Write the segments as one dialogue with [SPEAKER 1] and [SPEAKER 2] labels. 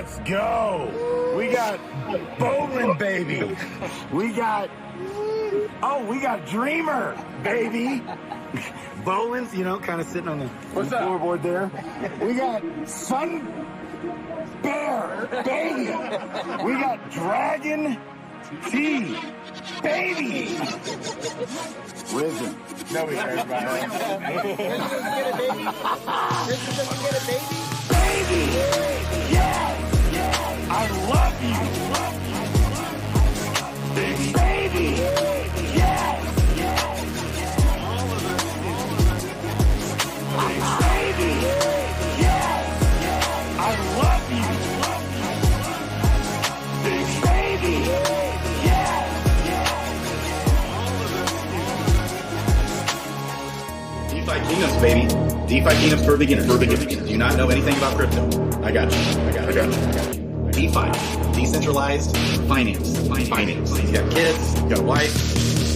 [SPEAKER 1] Let's go. We got Bowling, baby. We got Dreamer, baby. Bowlin's, you know, kind of sitting on the floorboard there. We got Sun Bear, baby. We got Dragon T, baby. Risen. Nobody cares about her. Baby! Yes! I love you! Baby! Yes! Baby! Yes! I love you! Baby! Yes!
[SPEAKER 2] DeFi Kingdoms, baby. DeFi Kingdoms for beginners. Do you not know anything about crypto? I got you. DeFi, decentralized finance. You got kids, you got a wife.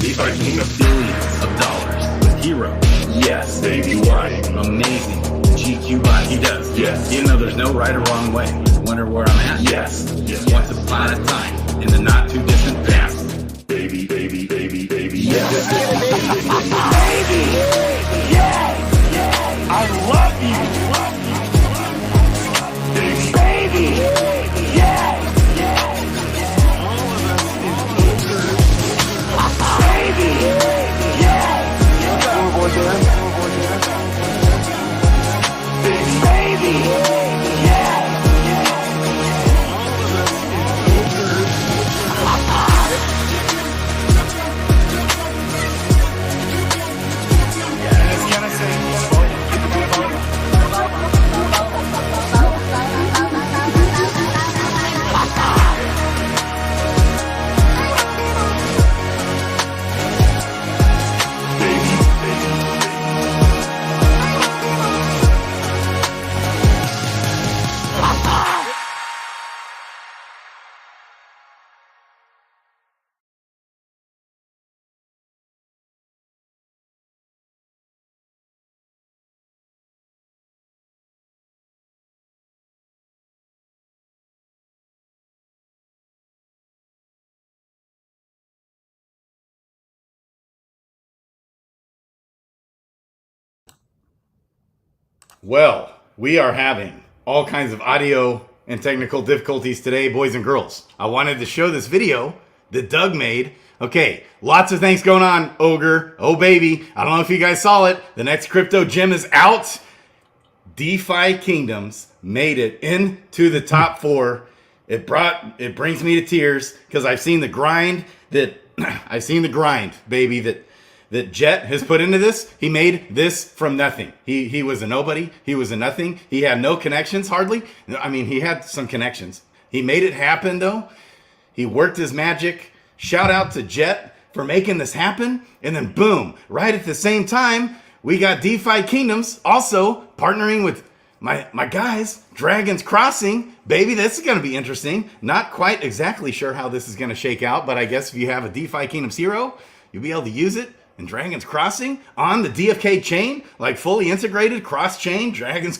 [SPEAKER 2] DeFi Kingdoms, billions of dollars with Hero. Yes, baby, why? Amazing. GQ buy. He does. Yes. You know there's no right or wrong way. Wonder where I'm at? Yes. Once upon a time, in the not too distant past. Baby. Yes.
[SPEAKER 1] Baby! Yes! I love you! Baby! Yes! Baby! Yes! Baby! Yes!
[SPEAKER 3] Well, we are having all kinds of audio and technical difficulties today, boys and girls. I wanted to show this video that Doug made. Okay, lots of things going on, Ogre. Oh, baby. I don't know if you guys saw it. The next crypto gem is out. DeFi Kingdoms made it into the top 4. It brings me to tears because I've seen the grind, baby, that Jet has put into this. He made this from nothing. He was a nobody. He was a nothing. He had no connections, hardly. I mean, he had some connections. He made it happen, though. He worked his magic. Shout out to Jet for making this happen. And then boom, right at the same time, we got DeFi Kingdoms also partnering with my guys, Dragons Crossing. Baby, this is going to be interesting. Not quite exactly sure how this is going to shake out, but I guess if you have a DeFi Kingdoms hero, you'll be able to use it. And Dragons Crossing on the DFKChain, like fully integrated cross-chain Dragons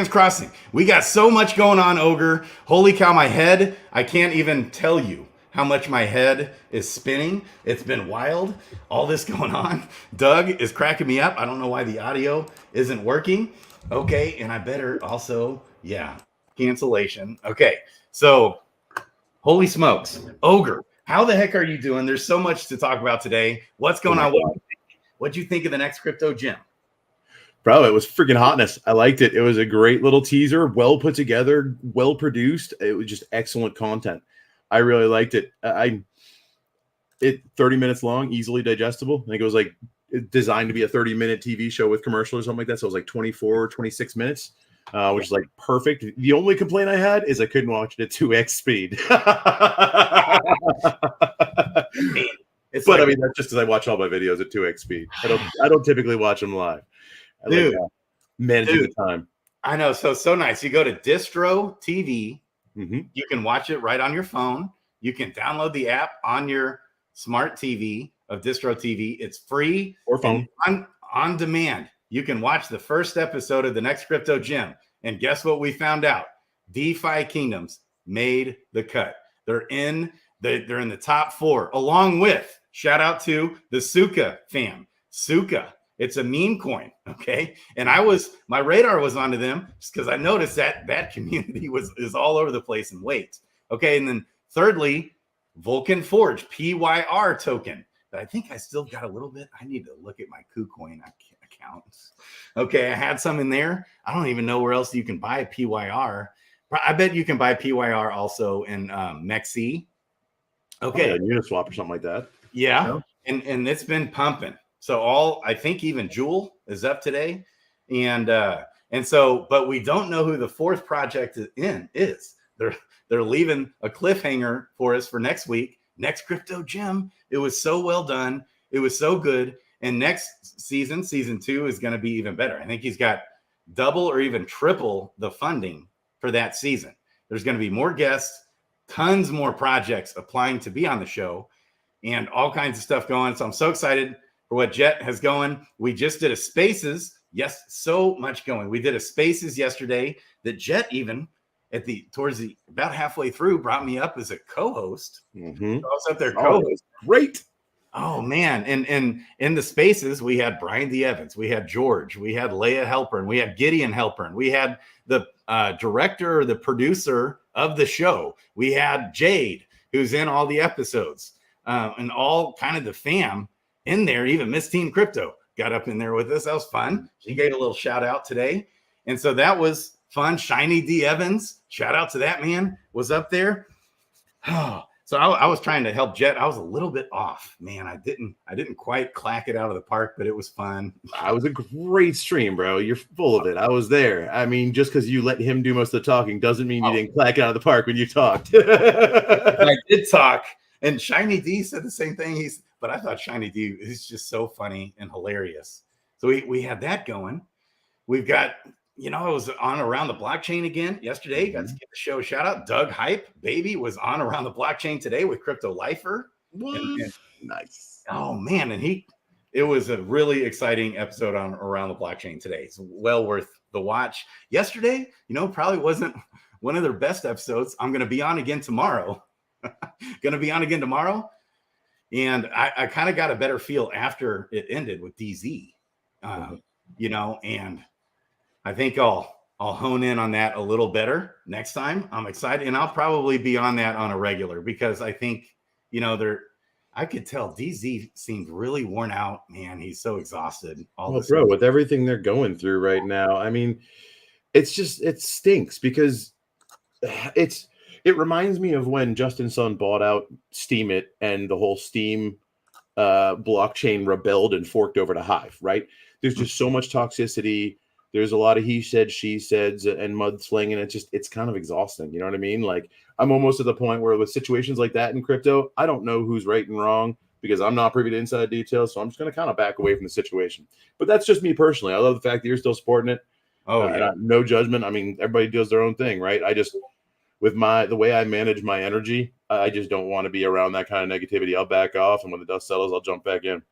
[SPEAKER 3] Crossing. We got so much going on, Ogre. Holy cow, my head, I can't even tell you how much my head is spinning. It's been wild, all this going on. Doug is cracking me up. I don't know why the audio isn't working. Okay, and I better also, cancellation. Okay, so holy smokes, Ogre. How the heck are you doing? There's so much to talk about today. What's going on? What'd you think of the next crypto gem?
[SPEAKER 4] Bro, it was freaking hotness. I liked it. It was a great little teaser, well put together, well produced. It was just excellent content. I really liked it. 30 minutes long, easily digestible. I think it was like designed to be a 30-minute TV show with commercial or something like that. So it was like 24, 26 minutes. Which is like perfect. The only complaint I had is I couldn't watch it at 2x speed. I mean, that's just because I watch all my videos at 2x speed. I don't typically watch them live. I like managing the time.
[SPEAKER 3] I know, so nice. You go to Distro TV. Mm-hmm. You can watch it right on your phone. You can download the app on your smart TV of Distro TV. It's free
[SPEAKER 4] or phone
[SPEAKER 3] on demand. You can watch the first episode of the next crypto gem. And guess what we found out? DeFi Kingdoms made the cut. They're in the top 4, along with, shout out to the Suka fam. Suka, it's a meme coin, okay? And my radar was onto them just because I noticed that community is all over the place in weights. Okay, and then thirdly, Vulcan Forge, PYR token. But I think I still got a little bit. I need to look at my KuCoin accounts. Okay, I had some in there. I don't even know where else you can buy PYR. I bet you can buy PYR also in Mexi. Okay.
[SPEAKER 4] Oh, yeah, Uniswap or something like that.
[SPEAKER 3] Yeah. And it's been pumping. So I think even Jewel is up today. And so, but we don't know who the 4th project is. They're leaving a cliffhanger for us for next week. Next Crypto Gem. It was so well done. It was so good. And next season 2 is going to be even better. I think he's got double or even triple the funding for that season. There's going to be more guests, tons more projects applying to be on the show, and all kinds of stuff going. So I'm so excited for what Jet has going. We just did a Spaces. Yes, so much going. We did a Spaces yesterday that Jet even towards about halfway through brought me up as a co-host.
[SPEAKER 4] Mm-hmm.
[SPEAKER 3] So I was up there co-host.
[SPEAKER 4] Great.
[SPEAKER 3] Oh man. And in the Spaces, we had Brian D. Evans, we had George, we had Leia Helpern, we had Gideon Helpern, we had the director or the producer of the show. We had Jade, who's in all the episodes, and all kind of the fam in there. Even Miss Teen Crypto got up in there with us. That was fun. She gave a little shout out today. And so that was fun. Shiny D Evans, shout out to that man, was up there. So I was trying to help Jet. I was a little bit off, man. I didn't quite clack it out of the park, but it was fun.
[SPEAKER 4] I was a great stream, bro. You're full of it. I was there. I mean, just because you let him do most of the talking doesn't mean you didn't clack it out of the park when you talked.
[SPEAKER 3] I did talk, and Shiny D said the same thing. But I thought Shiny D is just so funny and hilarious. So we had that going. We've got, I was on Around the Blockchain again yesterday. Got to give the show a shout out. Doug Hype, baby, was on Around the Blockchain today with Crypto Lifer. And
[SPEAKER 4] Nice.
[SPEAKER 3] Oh, man. And it was a really exciting episode on Around the Blockchain today. It's well worth the watch. Yesterday, probably wasn't one of their best episodes. I'm going to be on again tomorrow. And I kind of got a better feel after it ended with DZ, and I think I'll hone in on that a little better next time. I'm excited, and I'll probably be on that on a regular because I think, I could tell DZ seemed really worn out, man. He's so exhausted.
[SPEAKER 4] Bro, with everything they're going through right now, I mean, it stinks because it reminds me of when Justin Sun bought out Steemit and the whole Steem blockchain rebelled and forked over to Hive, right? There's just so much toxicity. There's a lot of he said, she said, and mudslinging. It's kind of exhausting. You know what I mean? Like, I'm almost at the point where with situations like that in crypto, I don't know who's right and wrong because I'm not privy to inside details. So I'm just going to kind of back away from the situation. But that's just me personally. I love the fact that you're still supporting it. No judgment. I mean, everybody does their own thing, right? With the way I manage my energy, I just don't want to be around that kind of negativity. I'll back off. And when the dust settles, I'll jump back in.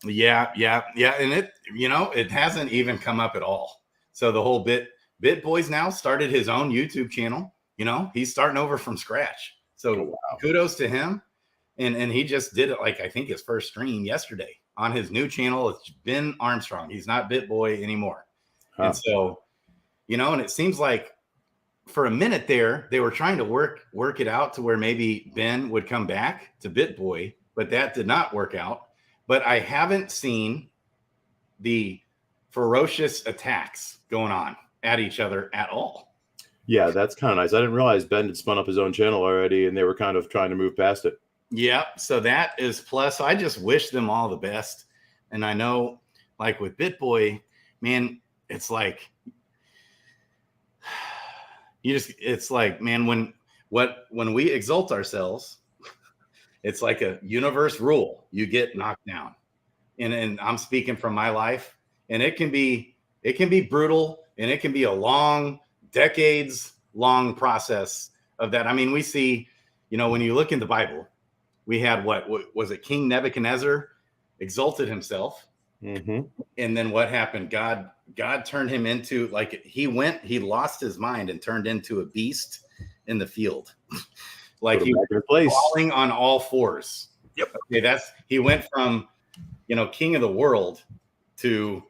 [SPEAKER 3] Yeah. And it hasn't even come up at all. So the whole Bit Boys now started his own YouTube channel. He's starting over from scratch. So Kudos to him. And he just did it, like, I think his first stream yesterday on his new channel. It's Ben Armstrong. He's not Bit Boy anymore. Huh. And so, and it seems like for a minute there, they were trying to work it out to where maybe Ben would come back to Bit Boy, but that did not work out. But I haven't seen the ferocious attacks going on at each other at all.
[SPEAKER 4] Yeah, that's kind of nice. I didn't realize Ben had spun up his own channel already and they were kind of trying to move past it.
[SPEAKER 3] Yeah, so that is plus. I just wish them all the best. And I know, like with BitBoy, man, it's like man, when we exalt ourselves, it's like a universe rule. You get knocked down. And I'm speaking from my life. And it can be brutal, and it can be a long, decades-long process of that. I mean, we see, when you look in the Bible, we had what was it? King Nebuchadnezzar exalted himself, And then what happened? God turned him into, like, he lost his mind and turned into a beast in the field. Like he was falling on all fours.
[SPEAKER 4] Yep.
[SPEAKER 3] Okay, he went from, king of the world to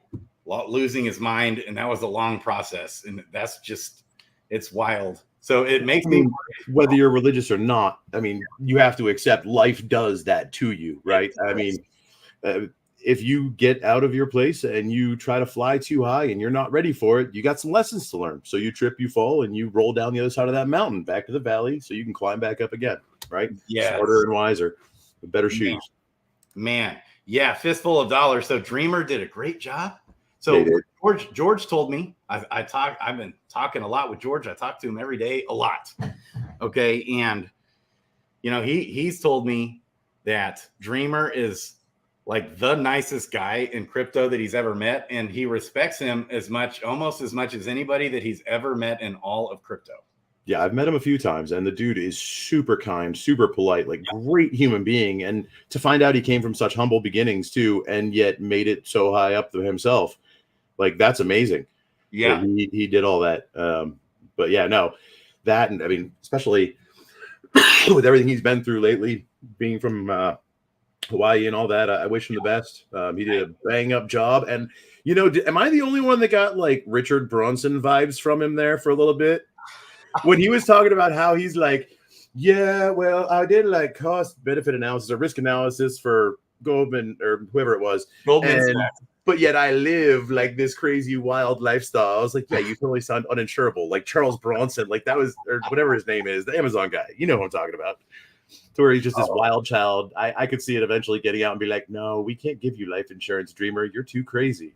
[SPEAKER 3] losing his mind, and that was a long process, and that's just, it's wild. So it makes me,
[SPEAKER 4] whether you're religious or not, I mean, you have to accept life does that to you, right? I mean, if you get out of your place and you try to fly too high and you're not ready for it, you got some lessons to learn. So you trip, you fall, and you roll down the other side of that mountain back to the valley so you can climb back up again, right?
[SPEAKER 3] Yeah.
[SPEAKER 4] Smarter and wiser, with better shoes.
[SPEAKER 3] Man. Yeah, fistful of dollars. So Dreamer did a great job. So George told me, I've been talking a lot with George. I talk to him every day, a lot. Okay. And, he's told me that Dreamer is like the nicest guy in crypto that he's ever met. And he respects him almost as much as anybody that he's ever met in all of crypto.
[SPEAKER 4] Yeah, I've met him a few times, and the dude is super kind, super polite, like great human being. And to find out he came from such humble beginnings too, and yet made it so high up to himself, like that's amazing.
[SPEAKER 3] Yeah,
[SPEAKER 4] so he did all that. But yeah, no, that, and I mean, especially with everything he's been through lately, being from Hawaii and all that, I wish him the best. He did a bang up job. And, am I the only one that got like Richard Branson vibes from him there for a little bit? When he was talking about how he's like, yeah, well, I did like cost benefit analysis or risk analysis for Goldman or whoever it was. But yet I live like this crazy wild lifestyle. I was like, yeah, you totally sound uninsurable. Like Charles Bronson, like that was, or whatever his name is, the Amazon guy. You know who I'm talking about. To where he's just this wild child. I could see it eventually getting out and be like, no, we can't give you life insurance, Dreamer. You're too crazy.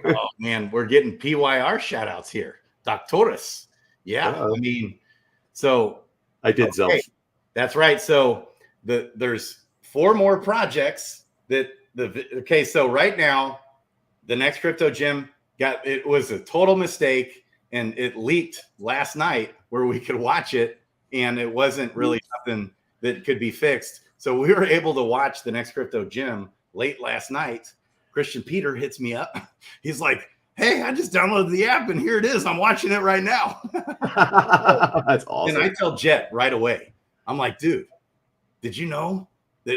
[SPEAKER 3] Oh, man, we're getting PYR shout outs here. Doctorus. Yeah. I mean, so.
[SPEAKER 4] I did Zelf.
[SPEAKER 3] That's right. So there's 4 more projects so right now, the next crypto gym it was a total mistake, and it leaked last night where we could watch it, and it wasn't really something that could be fixed. So we were able to watch the next crypto gym late last night. Christian Peter hits me up. He's like, hey, I just downloaded the app and here it is. I'm watching it right now.
[SPEAKER 4] That's awesome.
[SPEAKER 3] And I tell Jet right away, I'm like, dude, did you know that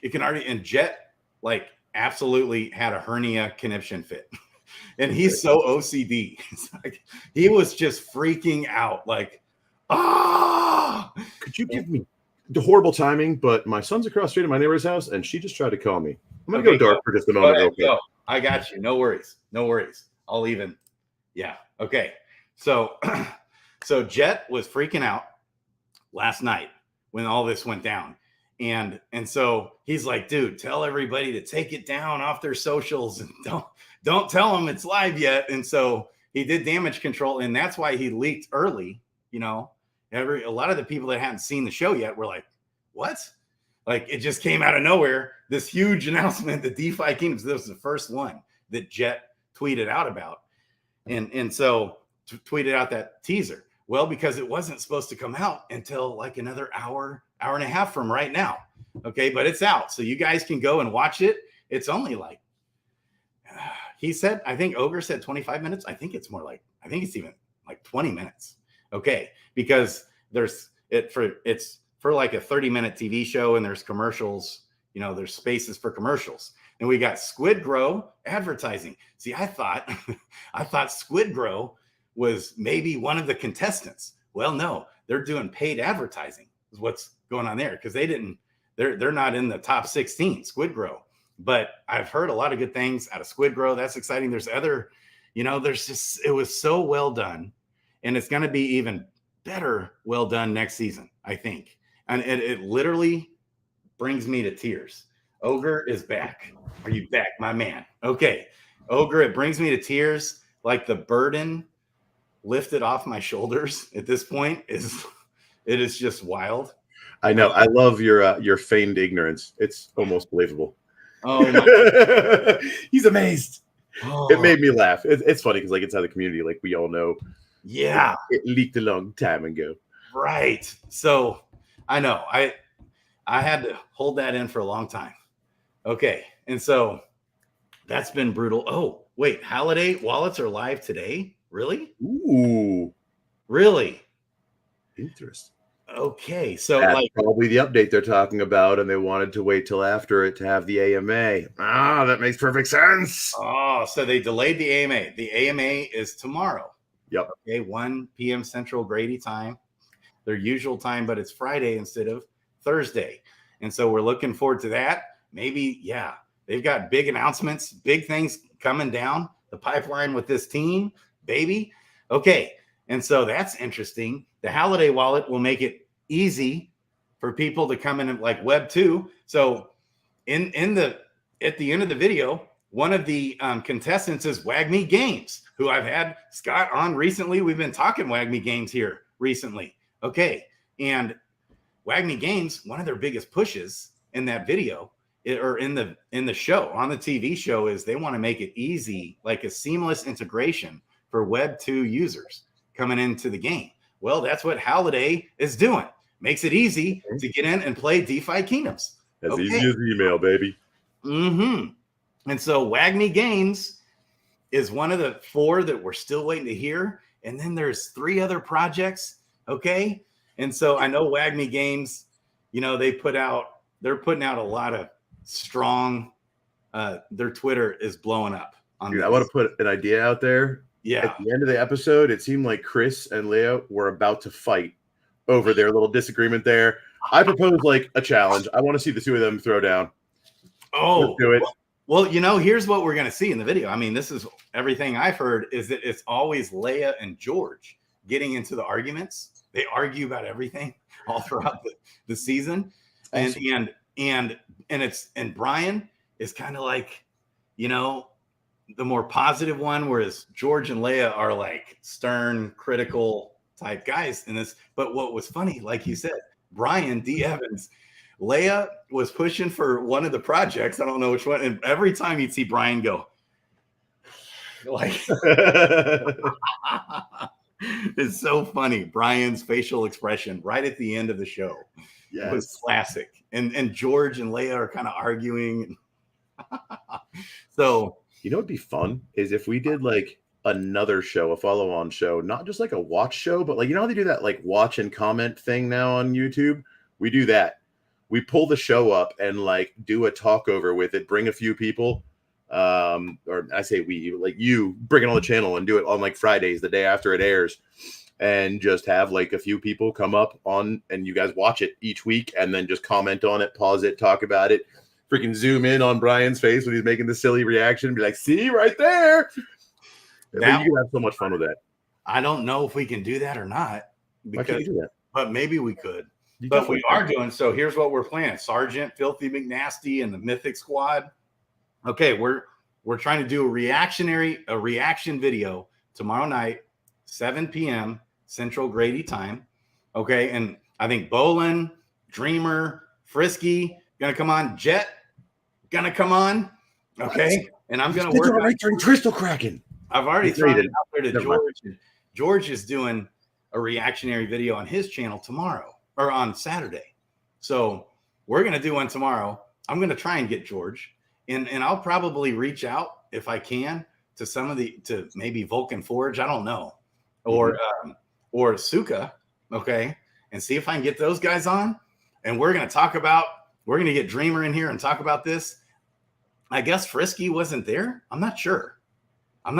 [SPEAKER 3] it can already, and Jet like absolutely had a hernia conniption fit. And he's so OCD. It's like, he was just freaking out. Like,
[SPEAKER 4] could you give me the horrible timing? But my son's across the street at my neighbor's house, and she just tried to call me. I'm going to go dark for just a moment.
[SPEAKER 3] Go. I got you. No worries. I'll even. Yeah. Okay. So, Jet was freaking out last night when all this went down. And so he's like, dude, tell everybody to take it down off their socials and don't tell them it's live yet. And so he did damage control, and that's why he leaked early. A lot of the people that hadn't seen the show yet were like, what? Like, it just came out of nowhere. This huge announcement that DeFi Kingdoms, this was the first one that Jet tweeted out about. And so tweeted out that teaser. Well, because it wasn't supposed to come out until like another hour and a half from right now. Okay. But it's out. So you guys can go and watch it. It's only like, he said, I think Ogre said 25 minutes. I think it's even like 20 minutes. Okay. Because it's for like a 30-minute TV show, and there's commercials, there's spaces for commercials. And we got Squid Grow advertising. See, I thought Squid Grow was maybe one of the contestants. Well, no, they're doing paid advertising is what's going on there, because they're not in the top 16, Squid Grow. But I've heard a lot of good things out of Squid Grow. That's exciting. There's other, it was so well done, and it's going to be even better well done next season, I think. And it literally brings me to tears. Ogre is back. Are you back, my man? Okay. Ogre, it brings me to tears. Like the burden lifted off my shoulders at this point it is just wild.
[SPEAKER 4] I know. I love your feigned ignorance. It's almost believable.
[SPEAKER 3] Oh my.
[SPEAKER 4] He's amazed. Oh. It made me laugh. It's funny because like inside the community, like we all know.
[SPEAKER 3] Yeah.
[SPEAKER 4] It leaked a long time ago.
[SPEAKER 3] Right. So I know. I had to hold that in for a long time. Okay. And so That's been brutal. Oh, wait, holiday wallets are live today? Really?
[SPEAKER 4] Ooh,
[SPEAKER 3] Really?
[SPEAKER 4] interesting.
[SPEAKER 3] Okay, so
[SPEAKER 4] That's
[SPEAKER 3] like,
[SPEAKER 4] probably the update they're talking about, and they wanted to wait till after it to have the AMA. Ah, that makes perfect sense.
[SPEAKER 3] oh, so they delayed the AMA. The AMA is tomorrow.
[SPEAKER 4] Yep.
[SPEAKER 3] Okay, 1 p.m. Central Grady time, their usual time, but it's Friday instead of Thursday. And so we're looking forward to that. Maybe, yeah, they've got big announcements, big things coming down the pipeline with this team, baby. Okay, and so that's interesting. The holiday wallet will make it easy for people to come in like Web 2. So in the at the end of the video, one of the contestants is WagMe Games, who I've had Scott on recently. We've been talking WagMe Games here recently. Okay, and WagMe Games, one of their biggest pushes in that video or in the show, on the TV show, is they want to make it easy, like a seamless integration for Web 2 users coming into the game. Well, that's what Holiday is doing. Makes it easy to get in and play DeFi Kingdoms.
[SPEAKER 4] As easy as email, baby.
[SPEAKER 3] Mm-hmm. And so WagMe Games is one of the 4 that we're still waiting to hear. And then there's 3 other projects. Okay. And so I know WagMe Games, you know, they're putting out a lot of strong, their Twitter is blowing up.
[SPEAKER 4] Dude, I want to put an idea out there.
[SPEAKER 3] Yeah.
[SPEAKER 4] At the end of the episode, it seemed like Chris and Leah were about to fight over their little disagreement there. I propose like a challenge. I want to see the 2 of them throw down.
[SPEAKER 3] Oh,
[SPEAKER 4] let's do it.
[SPEAKER 3] Well, you know, here's what we're going to see in the video. I mean, this is everything I've heard is that it's always Leah and George getting into the arguments. They argue about everything all throughout the season. Awesome. And Brian is kind of like, you know, the more positive one, whereas George and Leah are like stern, critical type guys in this. But what was funny, like you said, Brian D. Evans, Leah was pushing for one of the projects. I don't know which one. And every time you'd see Brian go, like, it's so funny. Brian's facial expression right at the end of the show was classic. And George and Leah are kind of arguing. So,
[SPEAKER 4] you know, what'd be fun is if we did like another show, a follow-on show, not just like a watch show, but like, you know how they do that like watch and comment thing now on YouTube? We do that. We pull the show up and like do a talk over with it, bring a few people, or I say we, like you bring it on the channel and do it on like Fridays, the day after it airs, and just have like a few people come up on and you guys watch it each week and then just comment on it, pause it, talk about it, freaking zoom in on Brian's face when he's making the silly reaction and be like, see right there. You can have so much fun with that.
[SPEAKER 3] I don't know if we can do that or not.
[SPEAKER 4] Why can't you do that?
[SPEAKER 3] But maybe we could. But we are doing, so here's what we're planning. Sergeant, Filthy McNasty, and the Mythic Squad. Okay, we're trying to do a reaction video tomorrow night, 7 p.m. Central Grady time. Okay, and I think Bolin, Dreamer, Frisky gonna come on, Jet gonna come on. Okay, and I'm gonna work
[SPEAKER 4] right during Crystal Kraken.
[SPEAKER 3] I've already thrown it out there to George. George is doing a reactionary video on his channel tomorrow or on Saturday. So we're going to do one tomorrow. I'm going to try and get George and I'll probably reach out if I can to maybe Vulcan Forge. I don't know. Or Suka. Okay. And see if I can get those guys on. And we're going to get Dreamer in here and talk about this. I guess Frisky wasn't there. I'm not sure. I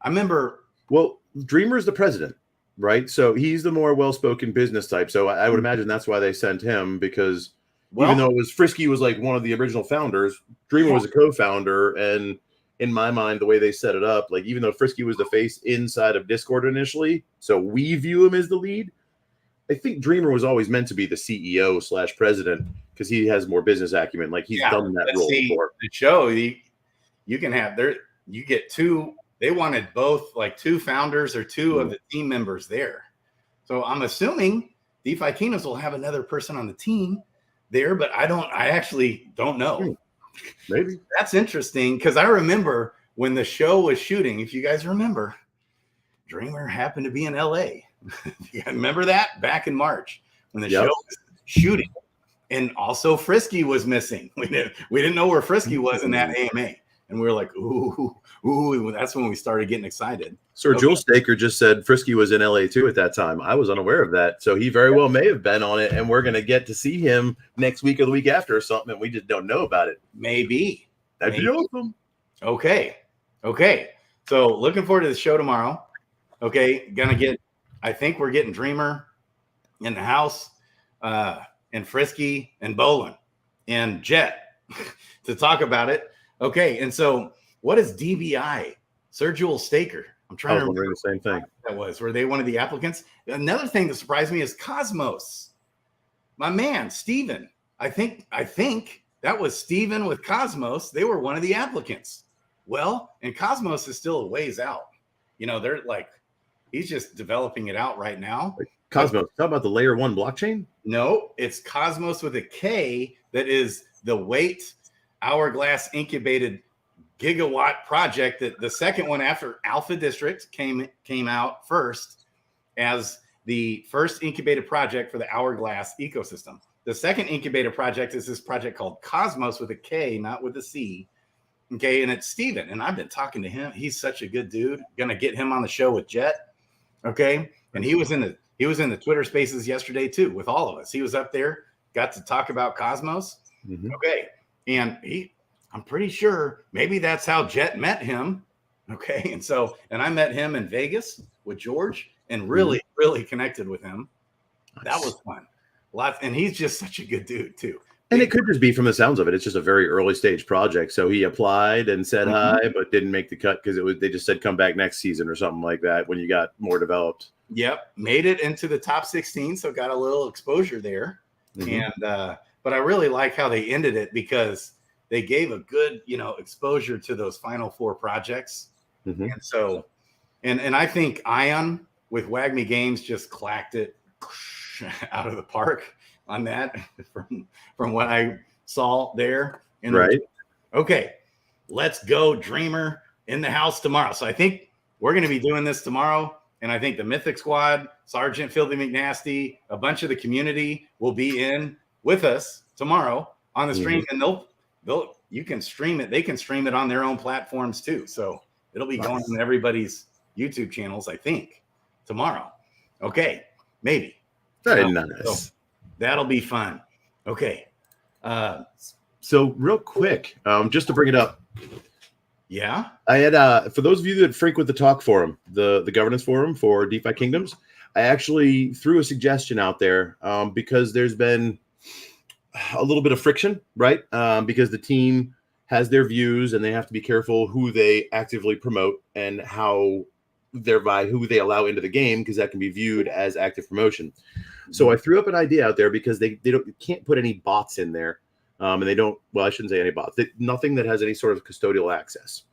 [SPEAKER 3] remember.
[SPEAKER 4] Well, Dreamer's the president, right? So he's the more well-spoken business type. So I would imagine that's why they sent him, because even though Frisky was like one of the original founders, Dreamer was a co-founder. And in my mind, the way they set it up, like even though Frisky was the face inside of Discord initially, so we view him as the lead, I think Dreamer was always meant to be the CEO/president because he has more business acumen. Like he's done that role before.
[SPEAKER 3] The show, you can have you get 2. They wanted both, like 2 founders or 2 of the team members there. So I'm assuming DeFi Kingdoms will have another person on the team there, but I actually don't know.
[SPEAKER 4] Maybe.
[SPEAKER 3] That's interesting because I remember when the show was shooting, if you guys remember, Dreamer happened to be in LA. You remember that back in March when the show was shooting, and also Frisky was missing. We didn't know where Frisky was in that AMA. And we were like, ooh, that's when we started getting excited.
[SPEAKER 4] Sir Jules Staker just said Frisky was in LA too at that time. I was unaware of that. So he very well may have been on it, and we're going to get to see him next week or the week after or something, and we just don't know about it.
[SPEAKER 3] Maybe.
[SPEAKER 4] That'd be awesome.
[SPEAKER 3] Okay. So looking forward to the show tomorrow. Okay. I think we're getting Dreamer in the house, and Frisky and Bolin and Jet to talk about it. Okay. And so what is DBI? Sir Jules Staker. I'm trying to remember
[SPEAKER 4] the same thing.
[SPEAKER 3] That was. Were they one of the applicants? Another thing that surprised me is Cosmos. My man, Steven. I think that was Steven with Cosmos. They were one of the applicants. Well, and Cosmos is still a ways out. They're like, he's just developing it out right now.
[SPEAKER 4] Cosmos, talk about the layer 1 blockchain?
[SPEAKER 3] No, it's Cosmos with a K that is the Weight Hourglass incubated gigawatt project, that the second one after Alpha District came out first as the first incubated project for the Hourglass ecosystem. The second incubated project is this project called Cosmos with a K, not with a C. Okay, and it's Steven, and I've been talking to him. He's such a good dude. Gonna get him on the show with Jet. Okay, and he was in the Twitter Spaces yesterday too with all of us. He was up there, got to talk about Cosmos. Mm-hmm. Okay, and I'm pretty sure maybe that's how Jet met him. Okay, and I met him in Vegas with George and really connected with him. That was fun. And he's just such a good dude too.
[SPEAKER 4] And it could just be, from the sounds of it, it's just a very early stage project. So he applied and said hi, but didn't make the cut because they just said come back next season or something like that when you got more developed.
[SPEAKER 3] Yep, made it into the top 16, so got a little exposure there. And but I really like how they ended it because they gave a good exposure to those final 4 projects. And so, and I think Ion with Wagme Games just clacked it out of the park on that from what I saw there.
[SPEAKER 4] Right.
[SPEAKER 3] Okay, let's go Dreamer in the house tomorrow. So I think we're going to be doing this tomorrow. And I think the Mythic Squad, Sergeant Filthy McNasty, a bunch of the community will be in with us tomorrow on the stream. And you can stream it. They can stream it on their own platforms too. So it'll be going on everybody's YouTube channels, I think, tomorrow. Okay, maybe.
[SPEAKER 4] Very nice.
[SPEAKER 3] So that'll be fun. Okay.
[SPEAKER 4] So real quick, just to bring it up.
[SPEAKER 3] Yeah.
[SPEAKER 4] I had, for those of you that frequent the talk forum, the governance forum for DeFi Kingdoms, I actually threw a suggestion out there because there's been a little bit of friction, right? Because the team has their views and they have to be careful who they actively promote and thereby who they allow into the game, because that can be viewed as active promotion. So I threw up an idea out there because they can't put any bots in there. And they don't, well, I shouldn't say any bots. Nothing that has any sort of custodial access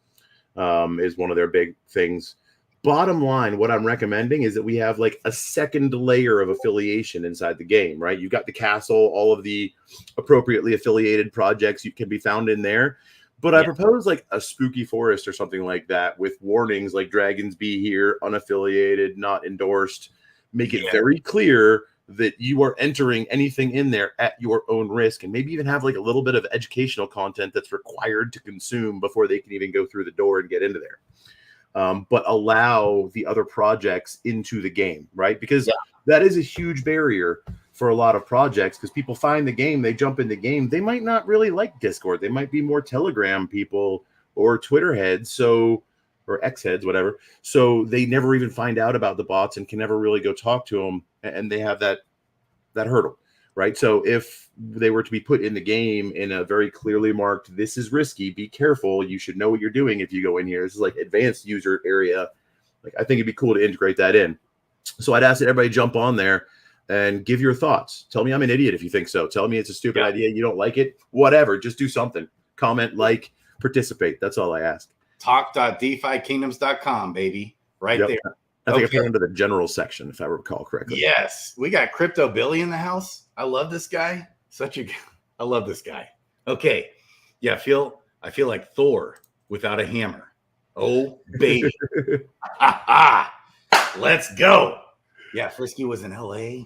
[SPEAKER 4] is one of their big things. Bottom line, what I'm recommending is that we have like a second layer of affiliation inside the game, right? You've got the castle, all of the appropriately affiliated projects you can be found in there. But I propose like a spooky forest or something like that with warnings like dragons be here, unaffiliated, not endorsed. Make it very clear that you are entering anything in there at your own risk, and maybe even have like a little bit of educational content that's required to consume before they can even go through the door and get into there. But allow the other projects into the game, right? Because that is a huge barrier for a lot of projects, because people find the game, they jump in the game. They might not really like Discord. They might be more Telegram people or Twitter heads, or X heads, whatever. So they never even find out about the bots and can never really go talk to them. And they have that hurdle, right? So if they were to be put in the game in a very clearly marked, this is risky, be careful, you should know what you're doing if you go in here. This is like advanced user area. Like, I think it'd be cool to integrate that in. So I'd ask that everybody jump on there and give your thoughts. Tell me I'm an idiot if you think so. Tell me it's a stupid idea, you don't like it, whatever. Just do something. Comment, like, participate. That's all I ask.
[SPEAKER 3] Talk.defykingdoms.com, baby. Right there.
[SPEAKER 4] I think I put it into the general section, if I recall correctly.
[SPEAKER 3] Yes. We got Crypto Billy in the house. I love this guy. I love this guy. Okay. Yeah, I feel like Thor without a hammer. Oh, baby. Let's go. Yeah, Frisky was in LA.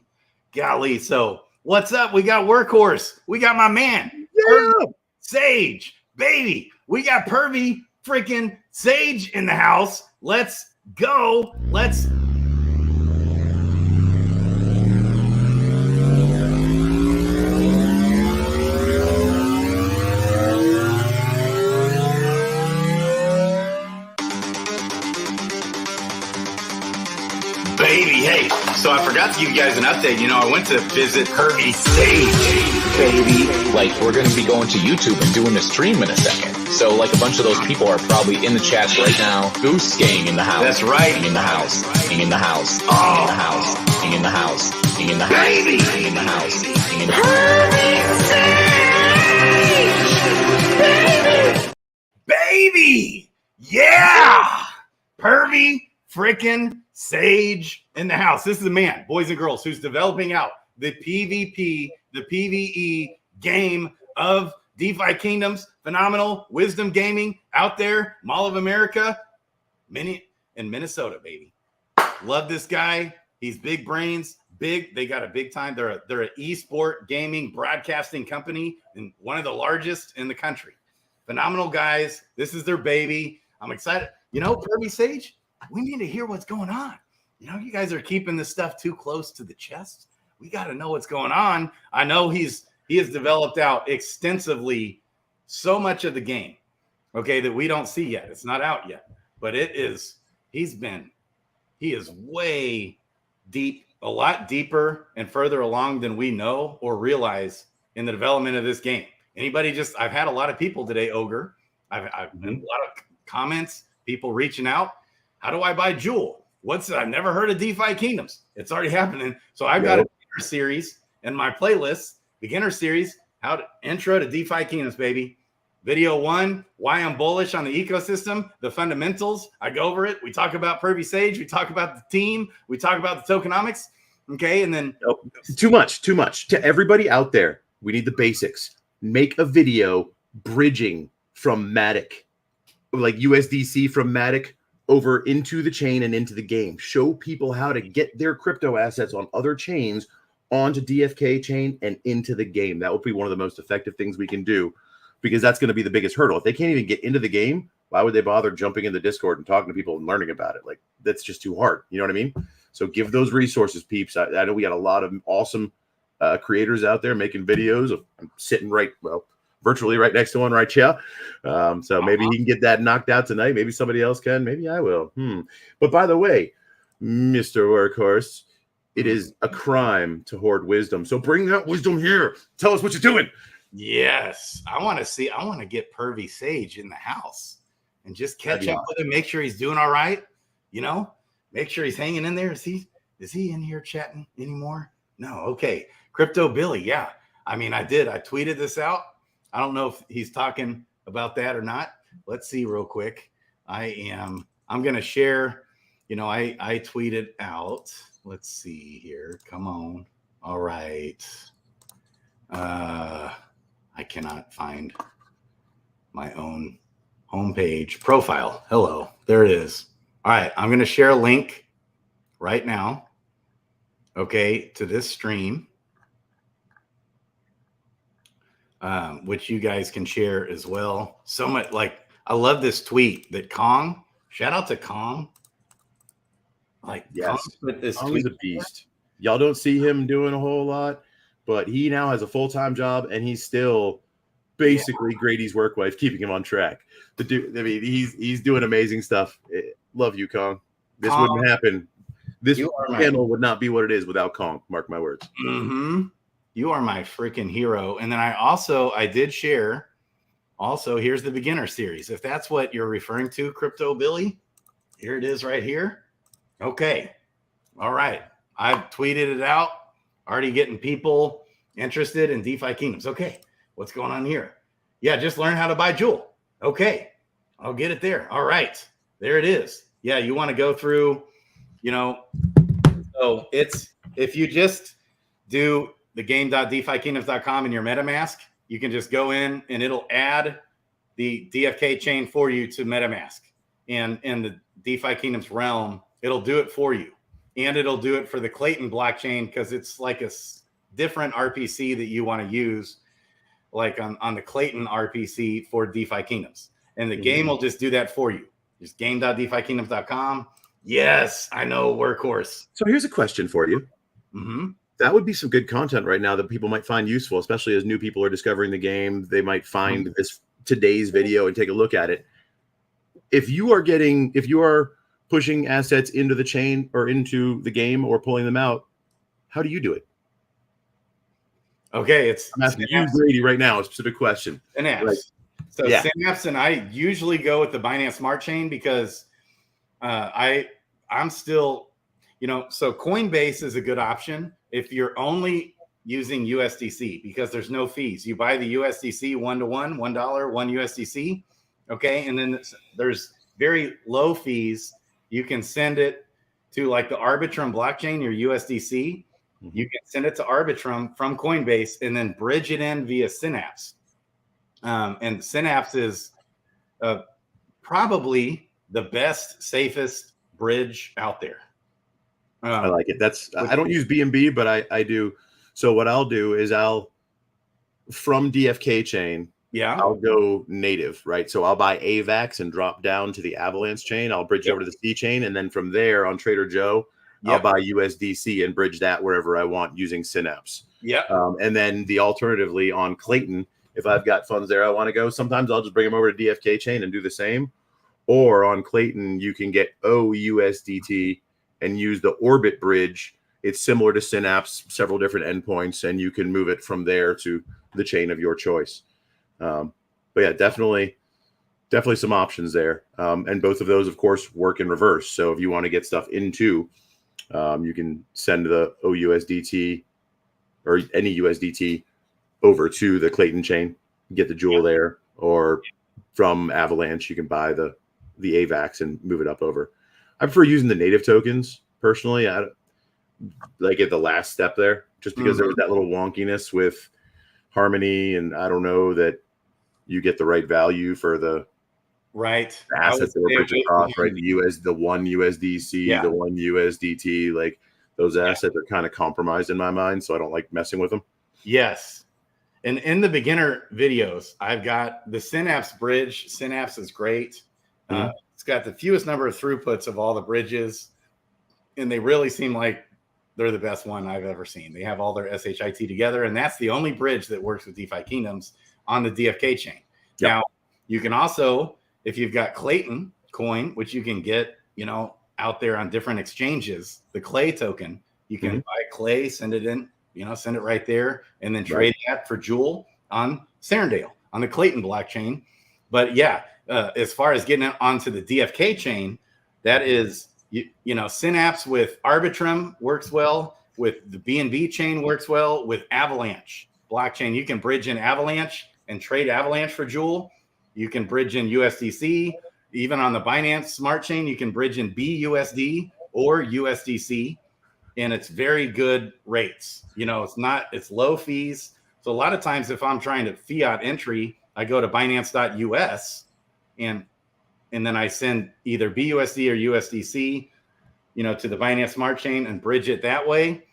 [SPEAKER 3] Golly. So what's up? We got Workhorse. We got my man.
[SPEAKER 4] Yeah.
[SPEAKER 3] Sage. Baby. We got Pervy freaking Sage in the house. Let's go. Let's.
[SPEAKER 2] Baby, hey, so I forgot to give you guys an update. You know, I went to visit Pervy Sage, baby.
[SPEAKER 5] Like, we're going to be going to YouTube and doing a stream in a second. So, like, a bunch of those people are probably in the chats right now. Goose gang in the house.
[SPEAKER 2] That's right.
[SPEAKER 5] In the house. In the house.
[SPEAKER 2] Oh.
[SPEAKER 5] In the house. In the house. In the house.
[SPEAKER 2] Baby.
[SPEAKER 5] In the house. In the house.
[SPEAKER 3] Baby. Yeah. Pervy freaking Sage in the house. This is a man, boys and girls, who's developing out the PvP, the PvE game of DeFi Kingdoms. Phenomenal wisdom gaming out there, Mall of America, in Minnesota, baby. Love this guy. He's big brains, big. They got a big time. They're an esport gaming broadcasting company and one of the largest in the country. Phenomenal guys. This is their baby. I'm excited. You know, Pervy Sage, we need to hear what's going on. You know, you guys are keeping this stuff too close to the chest. We got to know what's going on. I know he has developed out extensively so much of the game, okay, that we don't see yet. It's not out yet, but he is way deep, a lot deeper and further along than we know or realize in the development of this game. I've had a lot of people today, Ogre. I've been a lot of comments, people reaching out. How do I buy Jewel? I've never heard of DeFi Kingdoms. It's already happening. So I've got a beginner series in my playlist, beginner series, intro to DeFi Kingdoms, baby. Video 1, why I'm bullish on the ecosystem, the fundamentals. I go over it. We talk about Pervy Sage. We talk about the team. We talk about the tokenomics. Okay. And then
[SPEAKER 4] too much. To everybody out there, we need the basics. Make a video bridging from Matic, like USDC from Matic over into the chain and into the game. Show people how to get their crypto assets on other chains onto DFKChain and into the game. That would be one of the most effective things we can do, because that's going to be the biggest hurdle. If they can't even get into the game, why would they bother jumping in the Discord and talking to people and learning about it? Like, that's just too hard. You know what I mean? So give those resources, peeps. I know we got a lot of awesome creators out there making videos. I'm sitting virtually right next to one right here. So maybe he can get that knocked out tonight. Maybe somebody else can. Maybe I will. But by the way, Mr. Workhorse, it is a crime to hoard wisdom. So bring that wisdom here. Tell us what you're doing.
[SPEAKER 3] yes, I want to get Pervy Sage in the house and just catch up with him. Make sure he's doing all right. You know, make sure he's hanging in there. Is he in here chatting anymore? No. Okay. Crypto Billy. Yeah. I mean, I tweeted this out. I don't know if he's talking about that or not. Let's see real quick. I'm going to share, I tweeted out. Let's see here. Come on. All right. I cannot find my own homepage profile. Hello. There it is. All right. I'm going to share a link right now. Okay. To this stream. Which you guys can share as well. So much, I love this tweet that Kong, shout out to Kong.
[SPEAKER 4] Yes,
[SPEAKER 3] Kong
[SPEAKER 4] is a beast. Y'all don't see him doing a whole lot, but he now has a full-time job and he's still basically Grady's work wife, keeping him on track. He's doing amazing stuff. Love you, Kong. This wouldn't happen. This channel would not be what it is without Kong. Mark my words.
[SPEAKER 3] Mm-hmm. You are my freaking hero. And then I did share, here's the beginner series. If that's what you're referring to, Crypto Billy, here it is right here. Okay. All right. I've tweeted it out, already getting people interested in DeFi Kingdoms. Okay. What's going on here? Yeah. Just learn how to buy Jewel. Okay. I'll get it there. All right. There it is. Yeah. You want to go through, so if you just do the game.defykingdoms.com in your MetaMask, you can just go in and it'll add the DFK chain for you to MetaMask. And in the DeFi Kingdoms realm, it'll do it for you. And it'll do it for the Klaytn blockchain because it's like a different RPC that you want to use, like on the Klaytn RPC for DeFi Kingdoms. and the game will just do that for you. Just game.defykingdoms.com. Yes, I know, workhorse.
[SPEAKER 4] So here's a question for you. That would be some good content right now that people might find useful, especially as new people are discovering the game. They might find today's video and take a look at it. If you are pushing assets into the chain or into the game or pulling them out, how do you do it?
[SPEAKER 3] Okay,
[SPEAKER 4] I'm asking you, Grady, right now, a specific question.
[SPEAKER 3] Synapse.
[SPEAKER 4] Right.
[SPEAKER 3] So Synapse, and I usually go with the Binance Smart Chain because I'm still, so Coinbase is a good option if you're only using USDC because there's no fees. You buy the USDC $1 $1 USDC, okay, and then there's very low fees. You can send it to like the Arbitrum blockchain, your USDC. You can send it to Arbitrum from Coinbase and then bridge it in via Synapse. And Synapse is probably the best, safest bridge out there.
[SPEAKER 4] I like it. I don't use BNB, but I do. So what I'll do is from DFKChain, I'll go native, right? So I'll buy AVAX and drop down to the Avalanche chain. I'll bridge over to the C chain. And then from there on Trader Joe, I'll buy USDC and bridge that wherever I want using Synapse. And then alternatively on Klaytn, if I've got funds there I want to go, sometimes I'll just bring them over to DFKChain and do the same. Or on Klaytn, you can get OUSDT and use the Orbit bridge. It's similar to Synapse, several different endpoints, and you can move it from there to the chain of your choice. But yeah, definitely some options there. And both of those, of course, work in reverse. So if you want to get stuff into, you can send the OUSDT or any USDT over to the Klaytn chain, get the jewel there, or from Avalanche, you can buy the AVAX and move it up over. I prefer using the native tokens personally. I like at the last step there, just because there was that little wonkiness with Harmony, and I don't know that you get the right value for the assets that were bridged across, right? The one USDC, the one USDT, like those assets are kind of compromised in my mind, so I don't like messing with them.
[SPEAKER 3] Yes. And in the beginner videos, I've got the Synapse bridge. Synapse is great. It's got the fewest number of throughputs of all the bridges, and they really seem like they're the best one I've ever seen. They have all their SHIT together, and that's the only bridge that works with DeFi Kingdoms on the DFK chain. Now, you can also, if you've got Klaytn coin, which you can get, out there on different exchanges, the KLAY token, you can buy KLAY, send it in, send it right there, and then trade that for Jewel on Serendale on the Klaytn blockchain. But as far as getting it onto the DFK chain, that is, Synapse with Arbitrum works well, with the BNB chain works well, with Avalanche blockchain. You can bridge in Avalanche and trade Avalanche for Jewel. You can bridge in USDC. Even on the Binance Smart Chain, you can bridge in BUSD or USDC, and it's very good rates. It's low fees. So a lot of times if I'm trying to fiat entry, I go to Binance.us and then I send either BUSD or USDC, to the Binance Smart Chain and bridge it that way.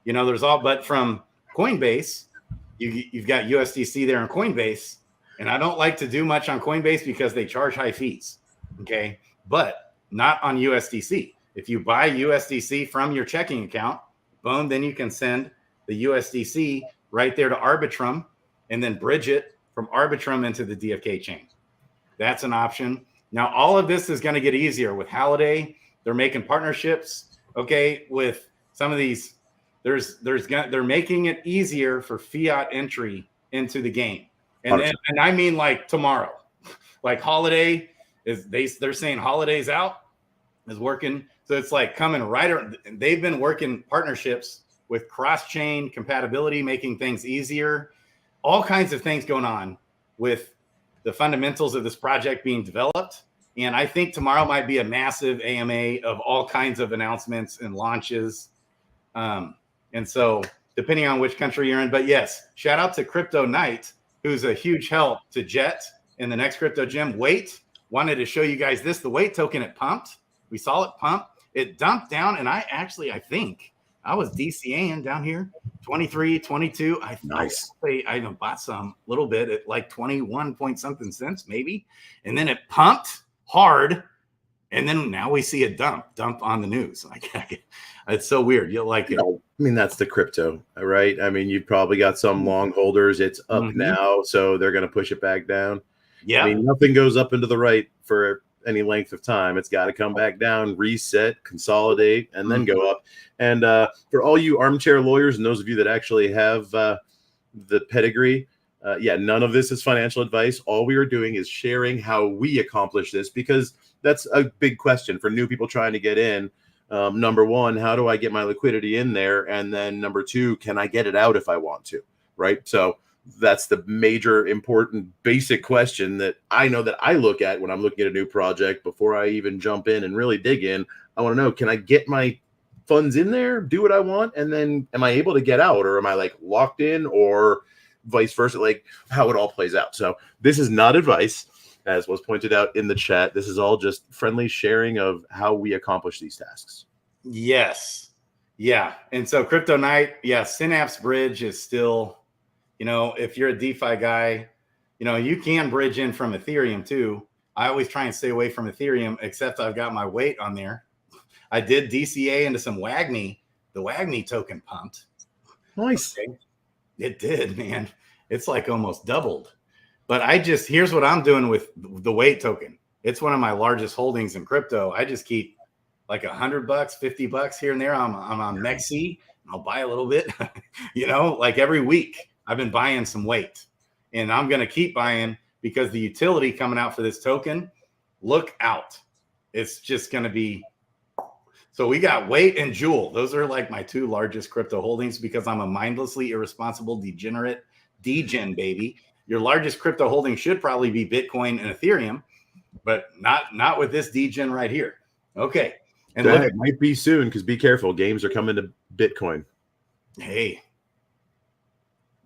[SPEAKER 3] But from Coinbase, you've got USDC there on Coinbase, and I don't like to do much on Coinbase because they charge high fees. Okay, but not on USDC. If you buy USDC from your checking account, boom, then you can send the USDC right there to Arbitrum and then bridge it from Arbitrum into the DFK chain. That's an option. Now, all of this is going to get easier with Holiday. They're making partnerships, okay, with some of these. They're making it easier for fiat entry into the game. And I mean like tomorrow. Like Holiday they're saying Holiday's out, is working. So it's like coming right around. They've been working partnerships with cross-chain compatibility, making things easier. All kinds of things going on with the fundamentals of this project being developed. And I think tomorrow might be a massive AMA of all kinds of announcements and launches. And so depending on which country you're in, but yes, shout out to Crypto Knight, who's a huge help to Jet in the next crypto gym. Wanted to show you guys this, the Wait token, it pumped. We saw it pump. It dumped down, and I think I was DCAing down here, 23, 22.
[SPEAKER 4] Nice.
[SPEAKER 3] I even bought some a little bit at like 21 point something cents, maybe. And then it pumped hard. And then now we see a dump on the news. It's so weird. You'll like it.
[SPEAKER 4] No, I mean, that's the crypto, right? I mean, you've probably got some long holders. It's up now, so they're going to push it back down.
[SPEAKER 3] Yeah.
[SPEAKER 4] I mean, nothing goes up into the right for any length of time. It's got to come back down, reset, consolidate, and then go up. And for all you armchair lawyers and those of you that actually have the pedigree, none of this is financial advice. All we are doing is sharing how we accomplish this, because that's a big question for new people trying to get in. Number one, how do I get my liquidity in there? And then number two, can I get it out if I want to? Right. So that's the major, important, basic question that I know that I look at when I'm looking at a new project before I even jump in and really dig in. I want to know, can I get my funds in there, do what I want? And then am I able to get out, or am I like locked in, or vice versa, like how it all plays out? So this is not advice, as was pointed out in the chat. This is all just friendly sharing of how we accomplish these tasks.
[SPEAKER 3] Yes. Yeah. And so Crypto Night, Synapse Bridge is still, if you're a DeFi guy, you can bridge in from Ethereum too. I always try and stay away from Ethereum, except I've got my weight on there. I did DCA into some WAGMI. The WAGMI token pumped.
[SPEAKER 4] Nice.
[SPEAKER 3] Okay. It did, man. It's like almost doubled. But here's what I'm doing with the weight token. It's one of my largest holdings in crypto. I just keep like $100, $50 here and there. I'm on Mexi. I'll buy a little bit, like every week I've been buying some weight, and I'm going to keep buying because the utility coming out for this token, look out. It's just going to be. So we got weight and Jewel. Those are like my two largest crypto holdings because I'm a mindlessly irresponsible, degenerate degen baby. Your largest crypto holding should probably be Bitcoin and Ethereum, but not with this degen right here. Okay. And look,
[SPEAKER 4] it might be soon, because be careful. Games are coming to Bitcoin.
[SPEAKER 3] Hey.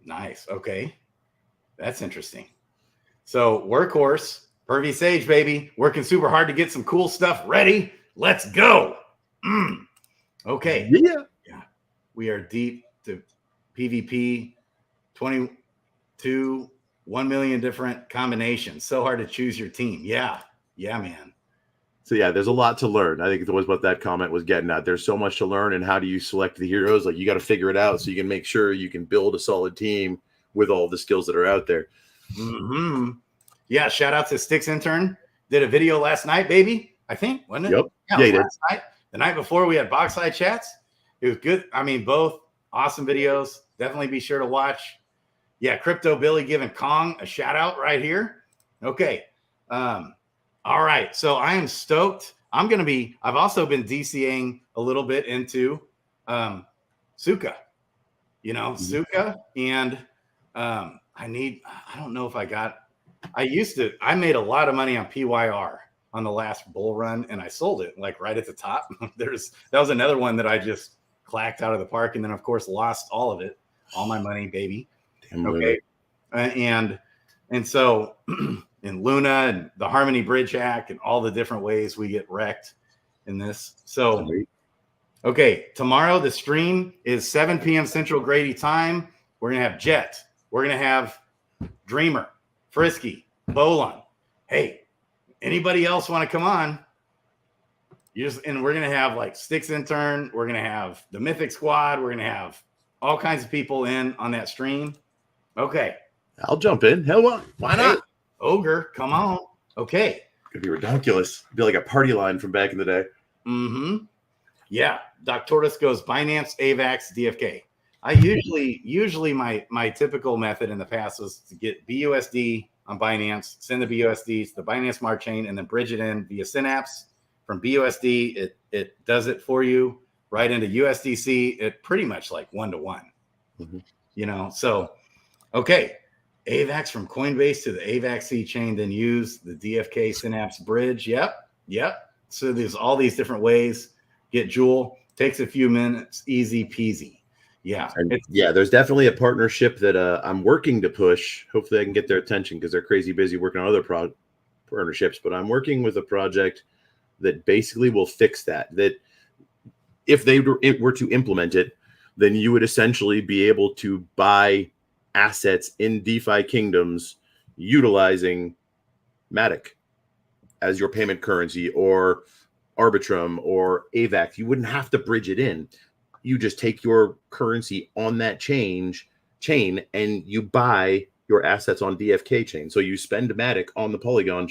[SPEAKER 3] Nice. Okay. That's interesting. So Workhorse, Pervy Sage, baby, working super hard to get some cool stuff ready. Let's go. Okay.
[SPEAKER 4] Yeah.
[SPEAKER 3] We are deep to PvP 22, 1 million different combinations. So hard to choose your team. Yeah, man.
[SPEAKER 4] So there's a lot to learn. I think it was what that comment was getting at. There's so much to learn, and how do you select the heroes? Like, you got to figure it out so you can make sure you can build a solid team with all the skills that are out there.
[SPEAKER 3] Yeah, shout out to Sticks Intern. Did a video last night, baby. I think, wasn't it?
[SPEAKER 4] Yep.
[SPEAKER 3] Yeah, it was last night. The night before we had Boxside Chats. It was good. I mean, both awesome videos. Definitely be sure to watch. Yeah, Crypto Billy giving Kong a shout out right here. Okay. All right. So I am stoked. I've also been DCing a little bit into Suka. Suka. And I don't know if I made a lot of money on PYR on the last bull run, and I sold it like right at the top. That was another one that I just clacked out of the park, and then of course lost all of it, all my money, baby.
[SPEAKER 4] Damn.
[SPEAKER 3] Okay. And so in Luna and the Harmony Bridge hack and all the different ways we get wrecked in this. So, okay, tomorrow the stream is 7 p.m. Central Grady time. We're going to have Jet. We're going to have Dreamer, Frisky, Bolon. Hey, anybody else want to come on? And we're going to have like Sticks Intern. We're going to have the Mythic Squad. We're going to have all kinds of people in on that stream. Okay.
[SPEAKER 4] I'll jump in. Hell, why not?
[SPEAKER 3] Hey, Ogre, come on. Okay.
[SPEAKER 4] Could be ridiculous. Be like a party line from back in the day.
[SPEAKER 3] Yeah. Doc Tortoise goes Binance, AVAX, DFK. I usually my typical method in the past was to get BUSD on Binance, send the BUSD to the Binance Smart Chain, and then bridge it in via Synapse. From BUSD, it does it for you right into USDC. It pretty much like 1-to-1. So okay. AVAX from Coinbase to the AVAX chain, then use the DFK Synapse bridge. Yep. So there's all these different ways. Get Jewel. Takes a few minutes. Easy peasy. Yeah.
[SPEAKER 4] There's definitely a partnership that I'm working to push. Hopefully I can get their attention because they're crazy busy working on other partnerships. But I'm working with a project that basically will fix that. That if they were to implement it, then you would essentially be able to buy assets in DeFi Kingdoms utilizing Matic as your payment currency, or Arbitrum or AVAX. You wouldn't have to bridge it in. You just take your currency on that chain and you buy your assets on DFKChain. So you spend Matic on the Polygon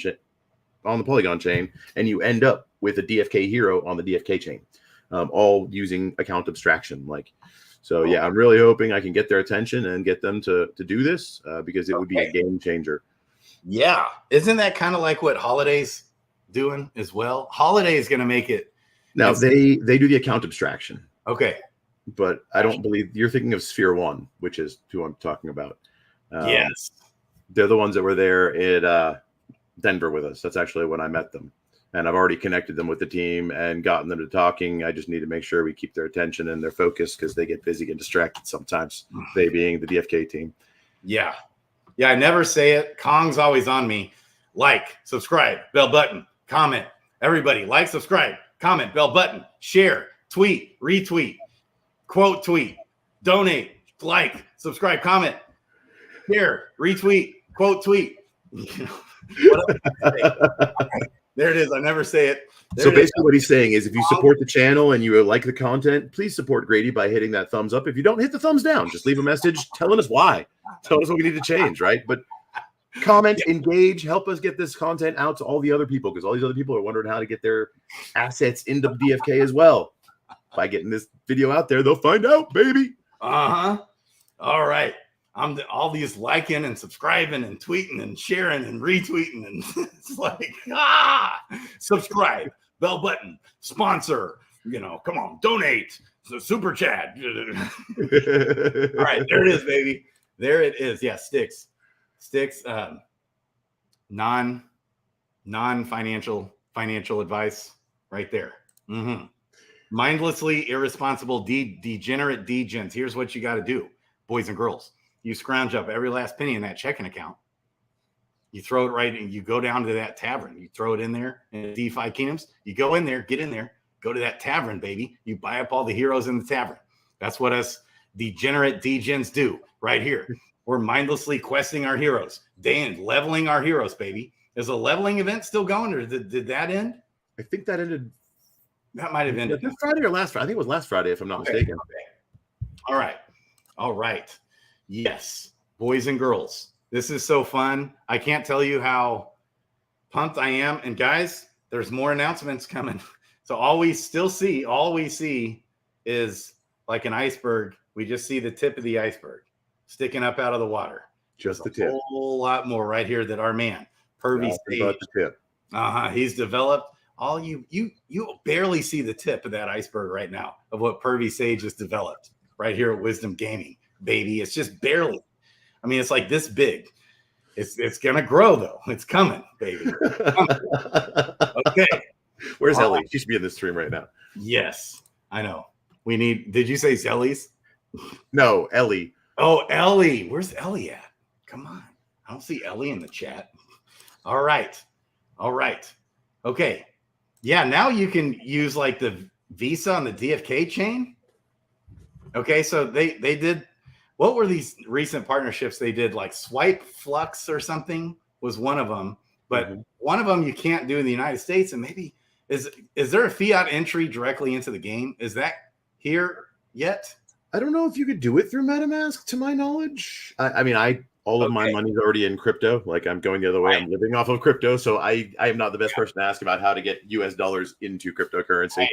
[SPEAKER 4] chain, and you end up with a DFK hero on the DFKChain, all using account abstraction. So yeah, I'm really hoping I can get their attention and get them to do this, because it would be a game changer.
[SPEAKER 3] Yeah. Isn't that kind of like what Holiday's doing as well? Holiday is going to make it.
[SPEAKER 4] Now they do the account abstraction.
[SPEAKER 3] Okay.
[SPEAKER 4] But I don't believe you're thinking of Sphere One, which is who I'm talking about.
[SPEAKER 3] Yes.
[SPEAKER 4] They're the ones that were there at Denver with us. That's actually when I met them. And I've already connected them with the team and gotten them to talking. I just need to make sure we keep their attention and their focus, because they get busy and distracted sometimes, they being the DFK team.
[SPEAKER 3] Yeah. Yeah, I never say it. Kong's always on me. Like, subscribe, bell button, comment. Everybody, like, subscribe, comment, bell button, share, tweet, retweet, quote tweet, donate, like, subscribe, comment, share, retweet, quote tweet. There it is. I never say it.
[SPEAKER 4] So basically what he's saying is, if you support the channel and you like the content, please support Grady by hitting that thumbs up. If you don't, hit the thumbs down. Just leave a message telling us why. Tell us what we need to change, right? But comment, engage, help us get this content out to all the other people, because all these other people are wondering how to get their assets into DFK as well. By getting this video out there, they'll find out, baby.
[SPEAKER 3] Uh-huh. All right. All these liking and subscribing and tweeting and sharing and retweeting, and it's like, subscribe, bell button, sponsor, come on, donate, super chat. All right, there it is, baby. There it is. Yeah, sticks, non-financial advice right there. Mm-hmm. Mindlessly irresponsible, degenerate degens. Here's what you got to do, boys and girls. You scrounge up every last penny in that checking account. You throw it right, and you go down to that tavern. You throw it in there in DeFi Kingdoms. You go in there, get in there, go to that tavern, baby. You buy up all the heroes in the tavern. That's what us degenerate degens do right here. We're mindlessly questing our heroes, leveling our heroes, baby. Is the leveling event still going, or did that end?
[SPEAKER 4] I think that ended.
[SPEAKER 3] That might have ended.
[SPEAKER 4] This Friday or last Friday? I think it was last Friday, if I'm not mistaken.
[SPEAKER 3] Okay. All right. Yes, boys and girls, this is so fun. I can't tell you how pumped I am. And guys, there's more announcements coming. So all we see is like an iceberg. We just see the tip of the iceberg sticking up out of the water.
[SPEAKER 4] Just the tip.
[SPEAKER 3] A whole lot more right here that our man, Pervy Sage. He's developed. All you barely see the tip of that iceberg right now of what Pervy Sage has developed right here at Wisdom Gaming. Baby, it's just barely. I mean, it's like this big. It's gonna grow though. It's coming, baby. Okay.
[SPEAKER 4] Where's Ellie? She should be in this stream right now.
[SPEAKER 3] Yes, I know. Did you say Zellies?
[SPEAKER 4] No, Ellie.
[SPEAKER 3] Oh, Ellie. Where's Ellie at? Come on. I don't see Ellie in the chat. All right. Okay. Yeah, now you can use like the Visa on the DFK chain. Okay, so they did. What were these recent partnerships they did? Like Swipe Flux or something was one of them, but one of them you can't do in the United States. And maybe is there a fiat entry directly into the game? Is that here yet?
[SPEAKER 4] I don't know if you could do it through MetaMask, to my knowledge. I mean, all of my money's already in crypto. Like, I'm going the other way. Right. I'm living off of crypto, so I am not the best person to ask about how to get US dollars into cryptocurrency. Right.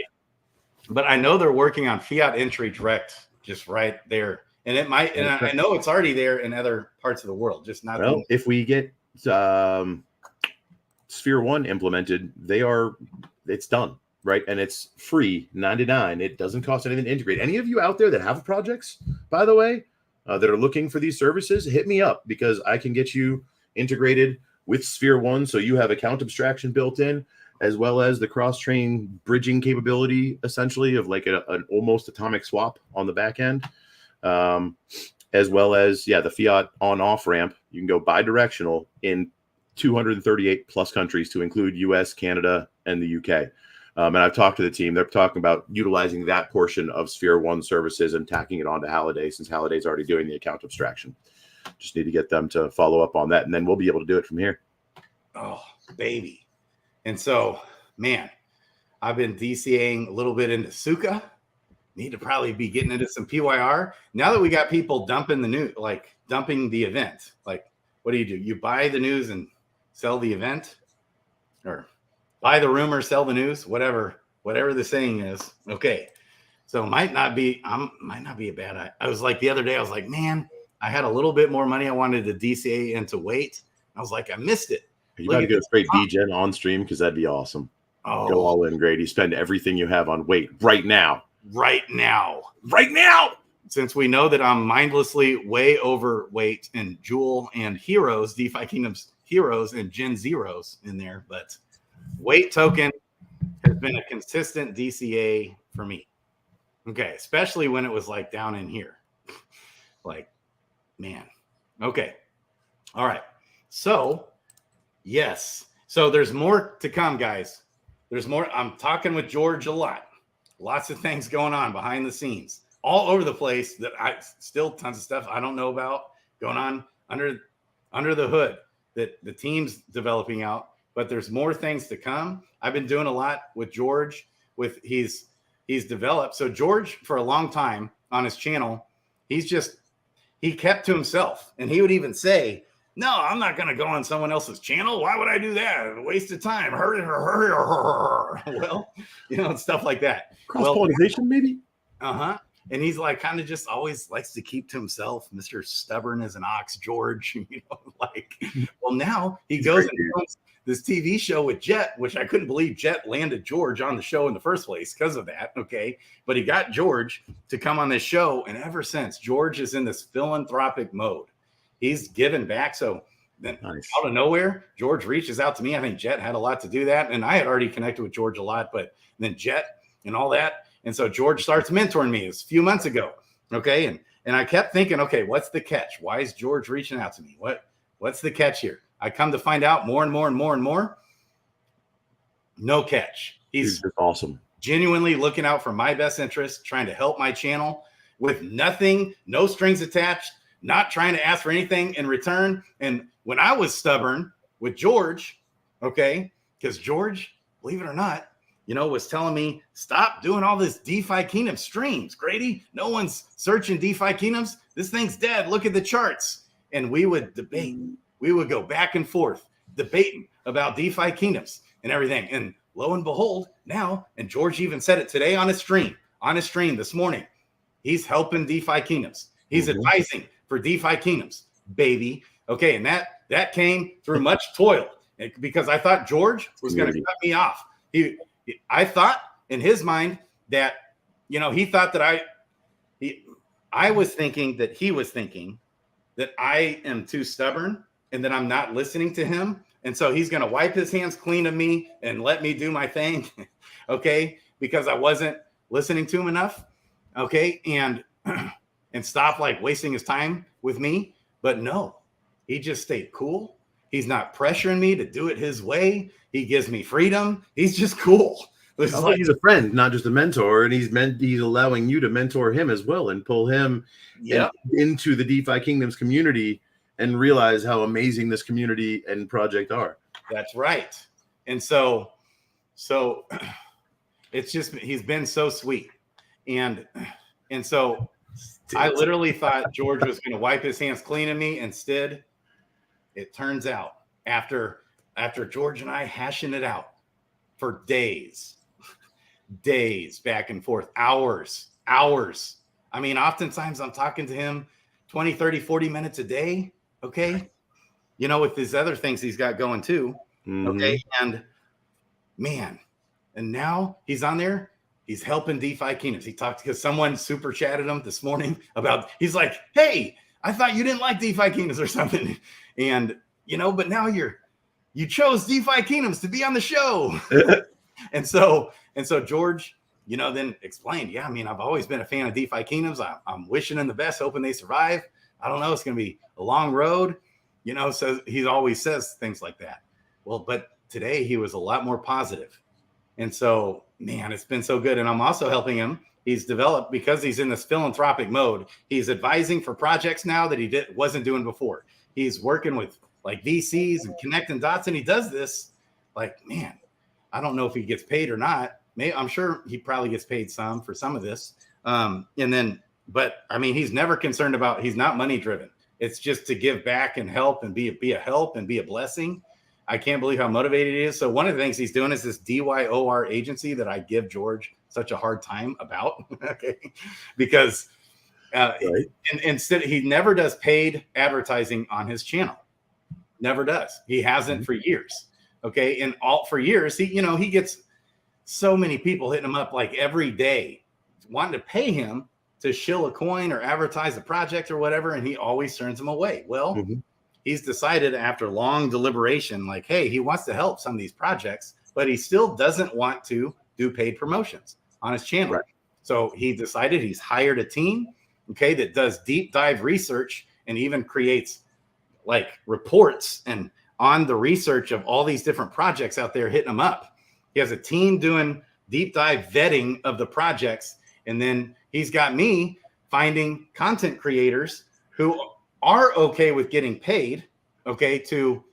[SPEAKER 3] But I know they're working on fiat entry direct, just right there. And it might, and I know it's already there in other parts of the world, just not.
[SPEAKER 4] Well, if we get Sphere One implemented, it's done, right? And it's free, $99. It doesn't cost anything to integrate. Any of you out there that have projects, by the way, that are looking for these services, hit me up, because I can get you integrated with Sphere One, so you have account abstraction built in, as well as the cross-chain bridging capability, essentially, of like an almost atomic swap on the back end. As well as, the fiat on-off ramp. You can go bi-directional in 238 plus countries, to include US, Canada, and the UK. And I've talked to the team. They're talking about utilizing that portion of Sphere 1 services and tacking it onto Halliday, since Halliday's already doing the account abstraction. Just need to get them to follow up on that, and then we'll be able to do it from here.
[SPEAKER 3] Oh, baby. And so, man, I've been DCAing a little bit into Suka. Need to probably be getting into some PYR. Now that we got people dumping the news, like dumping the event, like what do? You buy the news and sell the event, or buy the rumor, sell the news, whatever the saying is. Okay. So might not be a bad idea. I was like, the other day, I was like, man, I had a little bit more money I wanted to DCA and to wait. I was like, I missed it.
[SPEAKER 4] You got to go straight DGen on stream, because that'd be awesome.
[SPEAKER 3] Oh.
[SPEAKER 4] Go all in, Grady. Spend everything you have on wait right now.
[SPEAKER 3] Right now. Since we know that I'm mindlessly way overweight in Jewel and Heroes, DeFi Kingdoms Heroes and Gen Zeros in there, but weight token has been a consistent DCA for me. Okay, especially when it was like down in here. Like, man. Okay. All right. So, yes. So there's more to come, guys. There's more. I'm talking with George a lot. Lots of things going on behind the scenes, all over the place, that I still tons of stuff I don't know about going on under the hood that the team's developing out. But there's more things to come. I've been doing a lot with George. He's developed. So George, for a long time on his channel, he kept to himself, and he would even say, "No, I'm not going to go on someone else's channel. Why would I do that? A waste of time." Well, and stuff like that.
[SPEAKER 4] Cross-pollination, maybe?
[SPEAKER 3] Uh-huh. And he's like, kind of just always likes to keep to himself. Mr. Stubborn as an ox, George. Well, now he goes and films this TV show with Jet, which I couldn't believe Jet landed George on the show in the first place because of that. Okay. But he got George to come on this show. And ever since, George is in this philanthropic mode. He's given back. So then out of nowhere, George reaches out to me. I think Jet had a lot to do that. And I had already connected with George a lot, but then Jet and all that. And so George starts mentoring me a few months ago. Okay. And I kept thinking, okay, what's the catch? Why is George reaching out to me? What's the catch here? I come to find out more and more and more and more. No catch. He's
[SPEAKER 4] awesome.
[SPEAKER 3] Genuinely looking out for my best interest, trying to help my channel with nothing, no strings attached, not trying to ask for anything in return. And when I was stubborn with George, okay, because George, believe it or not, was telling me, stop doing all this DeFi Kingdom streams, Grady. No one's searching DeFi Kingdoms. This thing's dead. Look at the charts. And we would debate. We would go back and forth debating about DeFi Kingdoms and everything. And lo and behold, now, and George even said it today on his stream this morning, he's helping DeFi Kingdoms. He's advising for DeFi Kingdoms, baby. Okay, and that came through much toil, because I thought George was going to cut me off. I thought in his mind that, he thought that I was thinking that he was thinking that I am too stubborn and that I'm not listening to him. And so he's going to wipe his hands clean of me and let me do my thing. Okay. Because I wasn't listening to him enough. Okay. And stop wasting his time with me. But no, he just stayed cool. He's not pressuring me to do it his way. He gives me freedom. He's just cool.
[SPEAKER 4] He's a friend, not just a mentor, and he's allowing you to mentor him as well and pull him into the DeFi Kingdoms community and realize how amazing this community and project are.
[SPEAKER 3] That's right. And so it's just, he's been so sweet. And so I literally thought George was going to wipe his hands clean of me. Instead, it turns out after George and I hashing it out for days back and forth, hours. I mean, oftentimes I'm talking to him 20, 30, 40 minutes a day. Okay. With his other things he's got going too. Okay. And man, and now he's on there. He's helping DeFi Kingdoms. He talked because someone super chatted him this morning about, he's like, hey, I thought you didn't like DeFi Kingdoms or something. And, but now you chose DeFi Kingdoms to be on the show. And so George, then explained, yeah, I mean, I've always been a fan of DeFi Kingdoms. I'm wishing them the best, hoping they survive. I don't know. It's going to be a long road, so he always says things like that. Well, but today he was a lot more positive. And so, man, it's been so good. And I'm also helping him. He's developed, because he's in this philanthropic mode, he's advising for projects now that he wasn't doing before. He's working with like VCs and connecting dots, and he does this like, man, I don't know if he gets paid or not. I'm sure he probably gets paid some for some of this. But I mean, he's never concerned about, he's not money driven. It's just to give back and help and be a help and be a blessing. I can't believe how motivated he is. So one of the things he's doing is this DYOR agency that I give George such a hard time about, okay? Because instead, he never does paid advertising on his channel. Never does. He hasn't for years. Okay, and for years, he gets so many people hitting him up like every day, wanting to pay him to shill a coin or advertise a project or whatever, and he always turns them away. Well, he's decided after long deliberation, like, hey, he wants to help some of these projects, but he still doesn't want to do paid promotions on his channel. Right. So he decided he's hired a team, okay, that does deep dive research and even creates like reports and on the research of all these different projects out there hitting him up. He has a team doing deep dive vetting of the projects. And then he's got me finding content creators who are okay with getting paid, okay, to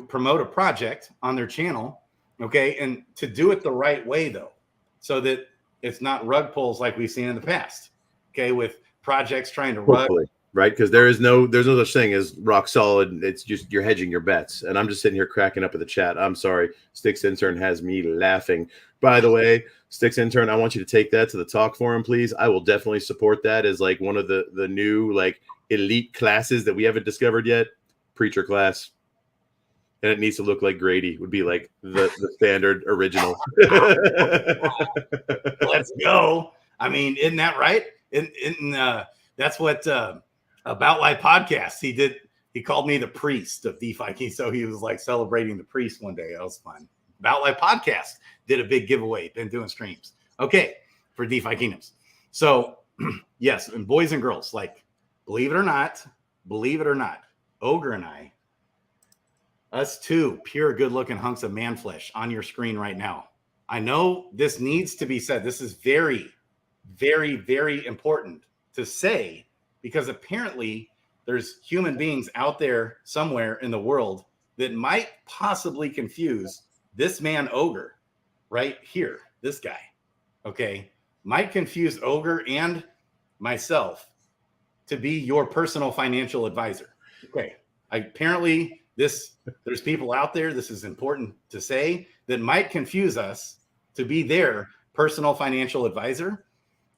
[SPEAKER 3] promote a project on their channel, okay, and to do it the right way, though, so that it's not rug pulls like we've seen in the past, okay, with projects trying to rug.
[SPEAKER 4] Right, because there's no such thing as rock solid. It's just you're hedging your bets. And I'm just sitting here cracking up at the chat. I'm sorry. Sticks Intern has me laughing. By the way, Sticks Intern, I want you to take that to the talk forum, please. I will definitely support that as like one of the new like elite classes that we haven't discovered yet. Preacher class. And it needs to look like Grady would be like the standard original.
[SPEAKER 3] Let's go. I mean, isn't that right? That's what About Life podcast. He called me the priest of DeFi. So he was like celebrating the priest one day. That was fun. About Life podcast did a big giveaway. Been doing streams. Okay, for DeFi Kingdoms. So yes, and boys and girls, like, believe it or not, Ogre and I, us two pure good-looking hunks of man flesh on your screen right now. I know this needs to be said. This is very, very, very important to say, because apparently there's human beings out there somewhere in the world that might possibly confuse this man Ogre right here, this guy, okay, might confuse Ogre and myself to be your personal financial advisor. Okay, apparently there's people out there, this is important to say, that might confuse us to be their personal financial advisor.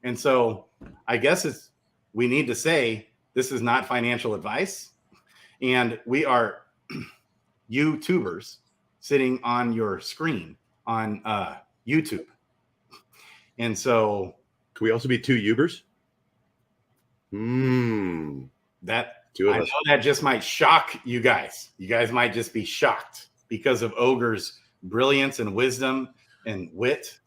[SPEAKER 3] And so I guess we need to say this is not financial advice, and we are YouTubers sitting on your screen on YouTube. And so
[SPEAKER 4] can we also be two Ubers?
[SPEAKER 3] That I know that just might shock you guys. You guys might just be shocked because of Ogre's brilliance and wisdom and wit.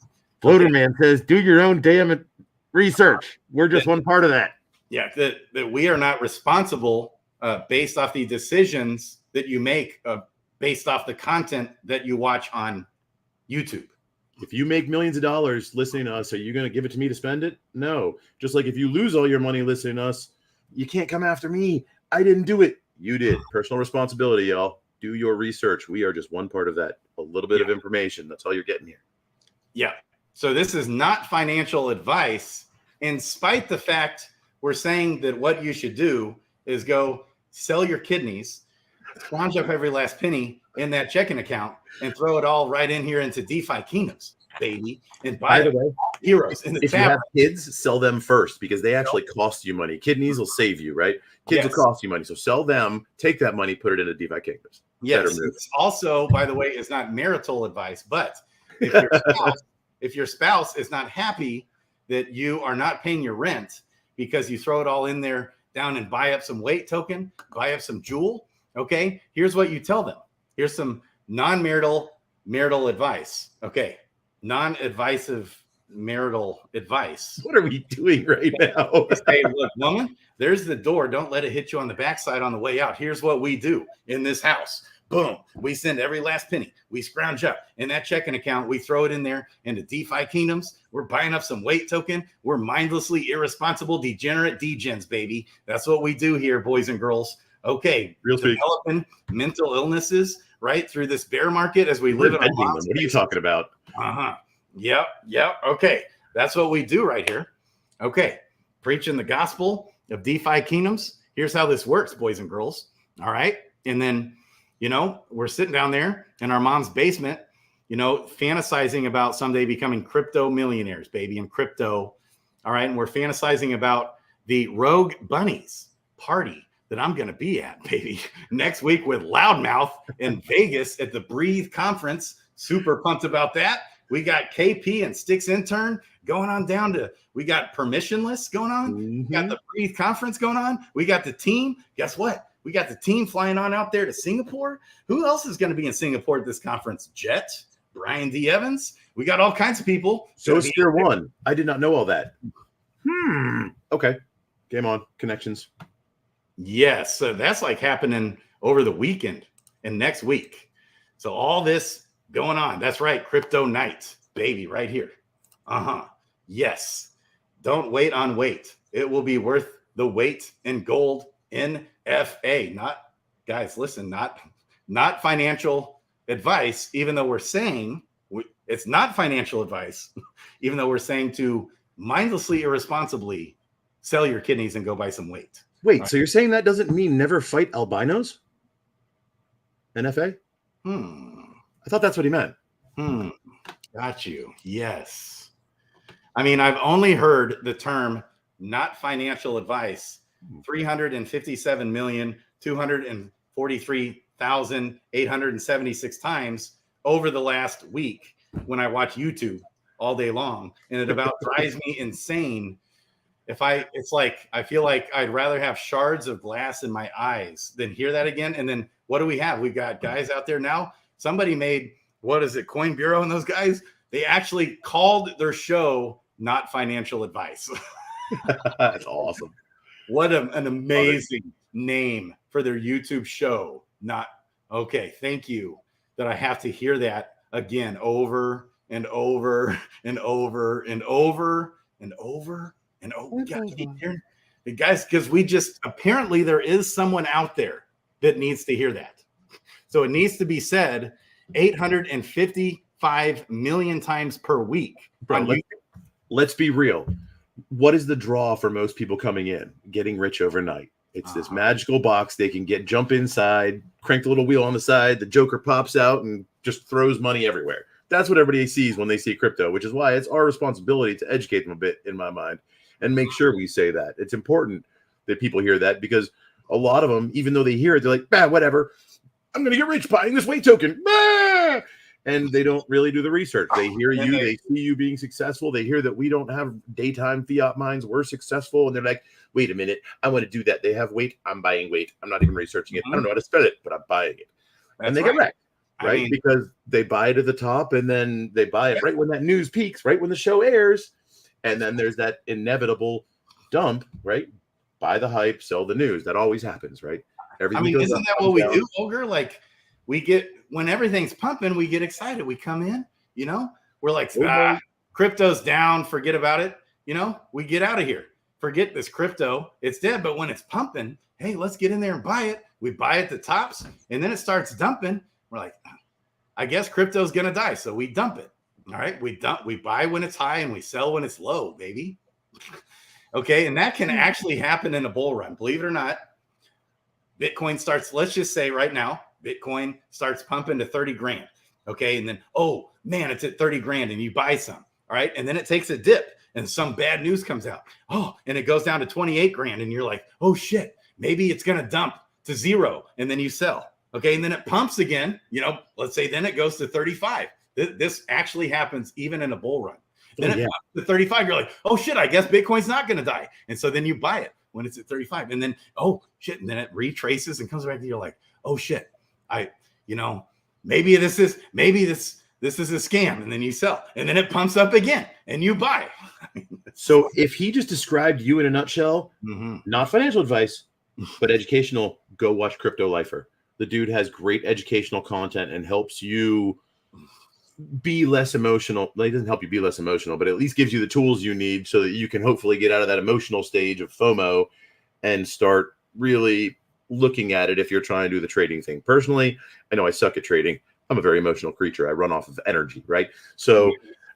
[SPEAKER 4] Floater Man says, do your own damn research. We're just one part of that.
[SPEAKER 3] Yeah, that we are not responsible based off the decisions that you make based off the content that you watch on YouTube.
[SPEAKER 4] If you make millions of dollars listening to us, are you going to give it to me to spend it? No. Just like if you lose all your money listening to us, you can't come after me. I didn't do it. You did. Personal responsibility, y'all. Do your research. We are just one part of that. A little bit of information. That's all you're getting here.
[SPEAKER 3] Yeah. So this is not financial advice, in spite the fact we're saying that what you should do is go sell your kidneys, scrounge up every last penny in that checking account, and throw it all right in here into DeFi Kingdoms, baby. And by the way, heroes in the
[SPEAKER 4] if you have kids, sell them first, because they actually cost you money. Kidneys will save you, right? Kids will cost you money. So sell them, take that money, put it into DeFi Kingdoms.
[SPEAKER 3] Yes. It's also, by the way, is not marital advice, but if your spouse is not happy that you are not paying your rent because you throw it all in there down and buy up some weight token, buy up some jewel, okay, here's what you tell them. Here's some marital advice. Okay. Non-advisive marital advice.
[SPEAKER 4] What are we doing right now?
[SPEAKER 3] Hey, look, woman, there's the door. Don't let it hit you on the backside on the way out. Here's what we do in this house. boom, we send every last penny. We scrounge up in that checking account. We throw it in there into DeFi Kingdoms. We're buying up some weight token. We're mindlessly irresponsible, degenerate degens, baby. That's what we do here, boys and girls. Okay,
[SPEAKER 4] Real speak.
[SPEAKER 3] Developing mental illnesses right through this bear market as we live in our
[SPEAKER 4] What are you talking about?
[SPEAKER 3] Yep. Okay, that's what we do right here. Okay, preaching the gospel of DeFi Kingdoms. Here's how this works, boys and girls. All right. And then, we're sitting down there in our mom's basement, fantasizing about someday becoming crypto millionaires, baby, and crypto. All right. And we're fantasizing about the Rogue Bunnies party that I'm going to be at, baby, next week with Loudmouth in Vegas at the Breathe conference. Super pumped about that. We got KP and Sticks Intern going on down to, we got Permissionless going on. We got the Breathe conference going on. We got the team. Guess what? We got the team flying on out there to Singapore. Who else is going to be in Singapore at this conference? Jet, Brian D. Evans. We got all kinds of people.
[SPEAKER 4] So is Tier 1. I did not know all that. Okay. Game on. Connections.
[SPEAKER 3] Yes. So that's like happening over the weekend and next week. So all this going on. That's right. Crypto night, baby, right here. Yes. Don't wait on weight. It will be worth the weight in gold in FA. Not, guys, listen, not financial advice, even though we're saying it's not financial advice, even though we're saying to mindlessly, irresponsibly sell your kidneys and go buy some weight.
[SPEAKER 4] Wait, so you're saying that doesn't mean never fight albinos? NFA? I thought that's what he meant.
[SPEAKER 3] Got you. Yes. I mean, I've only heard the term not financial advice 357,243,876 times over the last week when I watch YouTube all day long. And it about drives me insane. I feel like I'd rather have shards of glass in my eyes than hear that again. And then what do we have? We've got guys out there now. Somebody made, what is it, Coin Bureau and those guys? They actually called their show Not Financial Advice.
[SPEAKER 4] That's awesome.
[SPEAKER 3] What an amazing name for their YouTube show. Okay. Thank you that I have to hear that again over and over and over and over and over and over. Guys, because apparently there is someone out there that needs to hear that. So it needs to be said 855 million times per week.
[SPEAKER 4] Bro, let's be real. What is the draw for most people coming in, getting rich overnight? It's this magical box. They can jump inside, crank the little wheel on the side. The Joker pops out and just throws money everywhere. That's what everybody sees when they see crypto, which is why it's our responsibility to educate them a bit, in my mind, and make sure we say that. It's important that people hear that, because a lot of them, even though they hear it, they're like, whatever. I'm going to get rich buying this weight token. And they don't really do the research. They hear you, they see you being successful. They hear that we don't have daytime fiat mines. We're successful. And they're like, wait a minute, I want to do that. They have weight. I'm buying weight. I'm not even researching it. I don't know how to spell it, but I'm buying it. And they get wrecked, right? Because they buy it at the top, and then they buy it right when that news peaks, right when the show airs. And then there's that inevitable dump, right? Buy the hype, sell the news. That always happens, right? Everything goes
[SPEAKER 3] isn't that what we do, Ogre? Like, when everything's pumping, we get excited. We come in, we're like, crypto's down, forget about it. We get out of here. Forget this crypto. It's dead. But when it's pumping, hey, let's get in there and buy it. We buy at the tops, and then it starts dumping. We're like, I guess crypto's going to die. So we dump it. All right. We buy when it's high and we sell when it's low, baby. Okay. And that can actually happen in a bull run. Believe it or not, Bitcoin starts, let's just say right now, Bitcoin starts pumping to 30 grand. Okay. And then, oh man, it's at 30 grand and you buy some. All right. And then it takes a dip and some bad news comes out. Oh, and it goes down to 28 grand. And you're like, oh shit, maybe it's going to dump to zero. And then you sell. Okay. And then it pumps again, let's say then it goes to 35. This actually happens even in a bull run. Then it pumps to 35. You're like, oh shit, I guess Bitcoin's not going to die. And so then you buy it when it's at 35. And then, oh shit. And then it retraces and comes back to you're like, oh shit. Maybe this is a scam, and then you sell, and then it pumps up again, and you buy.
[SPEAKER 4] So if he just described you in a nutshell, not financial advice, but educational, go watch Crypto Lifer. The dude has great educational content and helps you be less emotional. Like, it doesn't help you be less emotional, but at least gives you the tools you need so that you can hopefully get out of that emotional stage of FOMO and start really looking at it if you're trying to do the trading thing. Personally, I know I suck at trading. I'm a very emotional creature. I run off of energy, right? So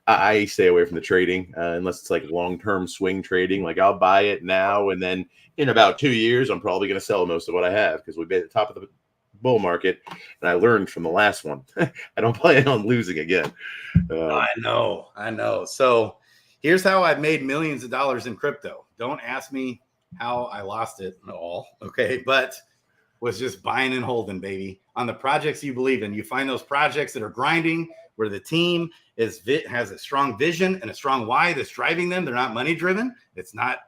[SPEAKER 4] I stay away from the trading unless it's like long-term swing trading. Like, I'll buy it now, and then in about 2 years, I'm probably going to sell most of what I have because we've been at the top of the bull market, and I learned from the last one. I don't plan on losing again.
[SPEAKER 3] I know. So here's how I've made millions of dollars in crypto. Don't ask me how I lost it at all, okay? But was just buying and holding, baby, on the projects you believe in. You find those projects that are grinding, where the team has a strong vision and a strong why that's driving them. They're not money driven. It's not,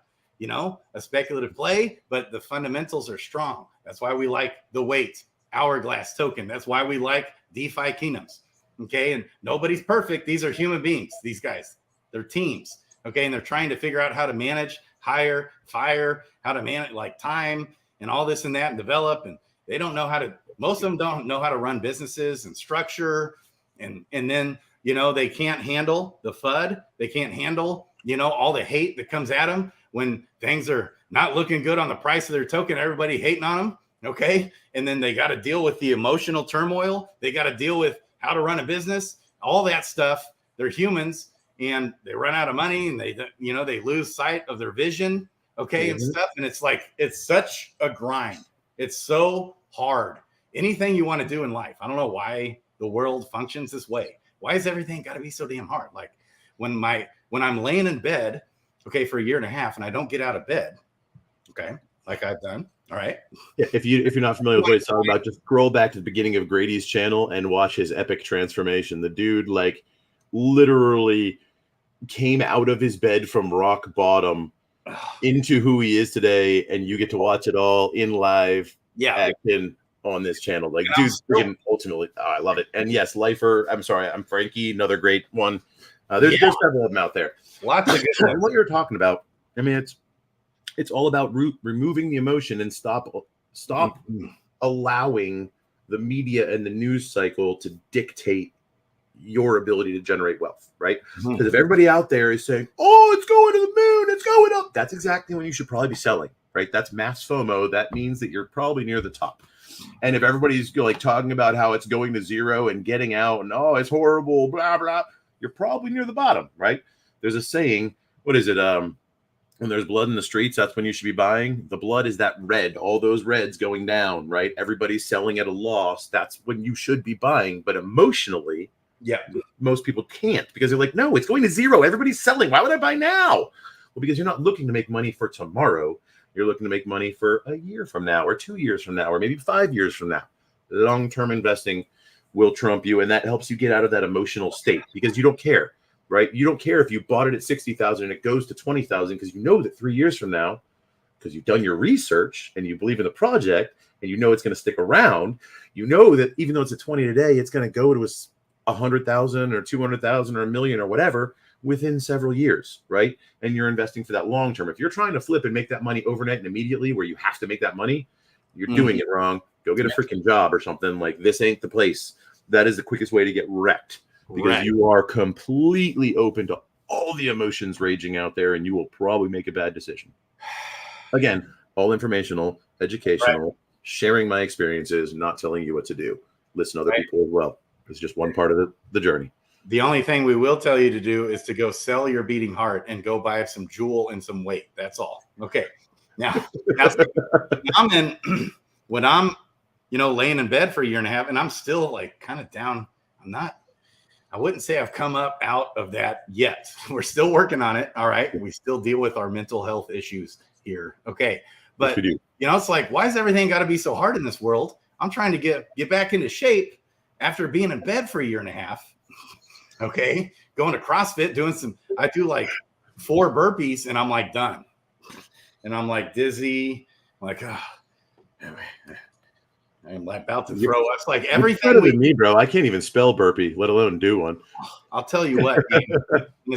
[SPEAKER 3] a speculative play, but the fundamentals are strong. That's why we like the Wait Hourglass token. That's why we like DeFi Kingdoms. Okay. And nobody's perfect. These are human beings. These guys, they're teams. Okay. And they're trying to figure out how to manage, hire, fire, how to manage like time and all this and that and develop. And they don't know how to, most of them don't know how to run businesses and structure. And then, they can't handle the FUD. They can't handle, all the hate that comes at them when things are not looking good on the price of their token. Everybody hating on them. Okay. And then they got to deal with the emotional turmoil. They got to deal with how to run a business, all that stuff. They're humans and they run out of money and they lose sight of their vision. Okay. And stuff. And it's like, it's such a grind. It's so hard. Anything you want to do in life. I don't know why the world functions this way. Why is everything got to be so damn hard? Like when I'm laying in bed, okay, for a year and a half and I don't get out of bed. Okay. Like I've done. All right.
[SPEAKER 4] Yeah, if you're not familiar with what he's talking about, just scroll back to the beginning of Grady's channel and watch his epic transformation. The dude like literally came out of his bed from rock bottom into who he is today, and you get to watch it all in live action on this channel. Like, dude's ultimately, I love it. And yes, Lifer, I'm Frankie, another great one. There's several of them out there.
[SPEAKER 3] Lots of good ones.
[SPEAKER 4] And what you're talking about, I mean, it's all about removing the emotion and stop allowing the media and the news cycle to dictate your ability to generate wealth, right? Because if everybody out there is saying, oh, it's going to the moon, it's going up, that's exactly when you should probably be selling, right? That's mass FOMO. That means that you're probably near the top. And if everybody's like talking about how it's going to zero and getting out and, oh, it's horrible, blah, blah, you're probably near the bottom, right? There's a saying, what is it? When there's blood in the streets, that's when you should be buying. The blood is that red, all those reds going down, right? Everybody's selling at a loss. That's when you should be buying. But emotionally, most people can't because they're like, no, it's going to zero. Everybody's selling. Why would I buy now? Well, because you're not looking to make money for tomorrow. You're looking to make money for a year from now or 2 years from now or maybe 5 years from now. Long-term investing will trump you, and that helps you get out of that emotional state because you don't care. Right? You don't care if you bought it at 60,000 and it goes to 20,000 because you know that 3 years from now, because you've done your research and you believe in the project and you know it's going to stick around, you know that even though it's at 20 today, it's going to go to 100,000 or 200,000 or $1 million or whatever within several years, right? And you're investing for that long term. If you're trying to flip and make that money overnight and immediately where you have to make that money, you're doing it wrong. Go get a freaking job or something. Like, this ain't the place. That is the quickest way to get wrecked. Because you are completely open to all the emotions raging out there, and you will probably make a bad decision. Again, all informational, educational, sharing my experiences, not telling you what to do. Listen to other people as well. It's just one part of the journey.
[SPEAKER 3] The only thing we will tell you to do is to go sell your beating heart and go buy some jewel and some weight. That's all. Okay. Now when I'm laying in bed for a year and a half, and I'm still like kind of down. I wouldn't say I've come up out of that yet. We're still working on it. All right. We still deal with our mental health issues here. Okay. But, it's like, why does everything got to be so hard in this world? I'm trying to get back into shape after being in bed for a year and a half. Okay. Going to CrossFit, I do like 4 burpees and I'm like done. And I'm like dizzy. I'm like, I'm about to throw up. It's like everything.
[SPEAKER 4] Better than me, bro. I can't even spell burpee, let alone do one.
[SPEAKER 3] I'll tell you what.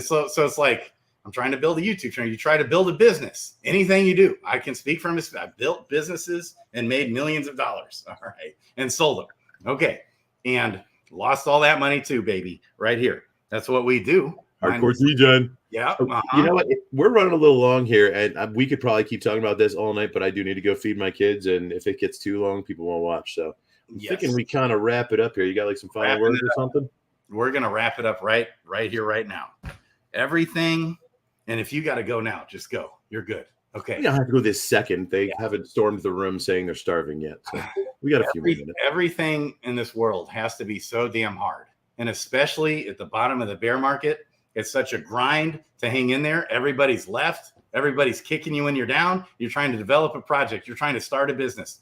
[SPEAKER 3] So it's like I'm trying to build a YouTube channel. You try to build a business, anything you do. I can speak from this. I've built businesses and made millions of dollars. All right. And sold them. Okay. And lost all that money too, baby. Right here. That's what we do.
[SPEAKER 4] Hardcore T, John.
[SPEAKER 3] Yeah.
[SPEAKER 4] You know what? We're running a little long here, and we could probably keep talking about this all night, but I do need to go feed my kids. And if it gets too long, people won't watch. So I'm thinking we kind of wrap it up here. You got like some final words or something?
[SPEAKER 3] We're going to wrap it up right here, right now. Everything. And if you got to go now, just go. You're good. Okay.
[SPEAKER 4] We don't have to go this second. They haven't stormed the room saying they're starving yet. So we got a few more minutes.
[SPEAKER 3] Everything in this world has to be so damn hard. And especially at the bottom of the bear market, it's such a grind to hang in there. Everybody's left. Everybody's kicking you when you're down. You're trying to develop a project. You're trying to start a business.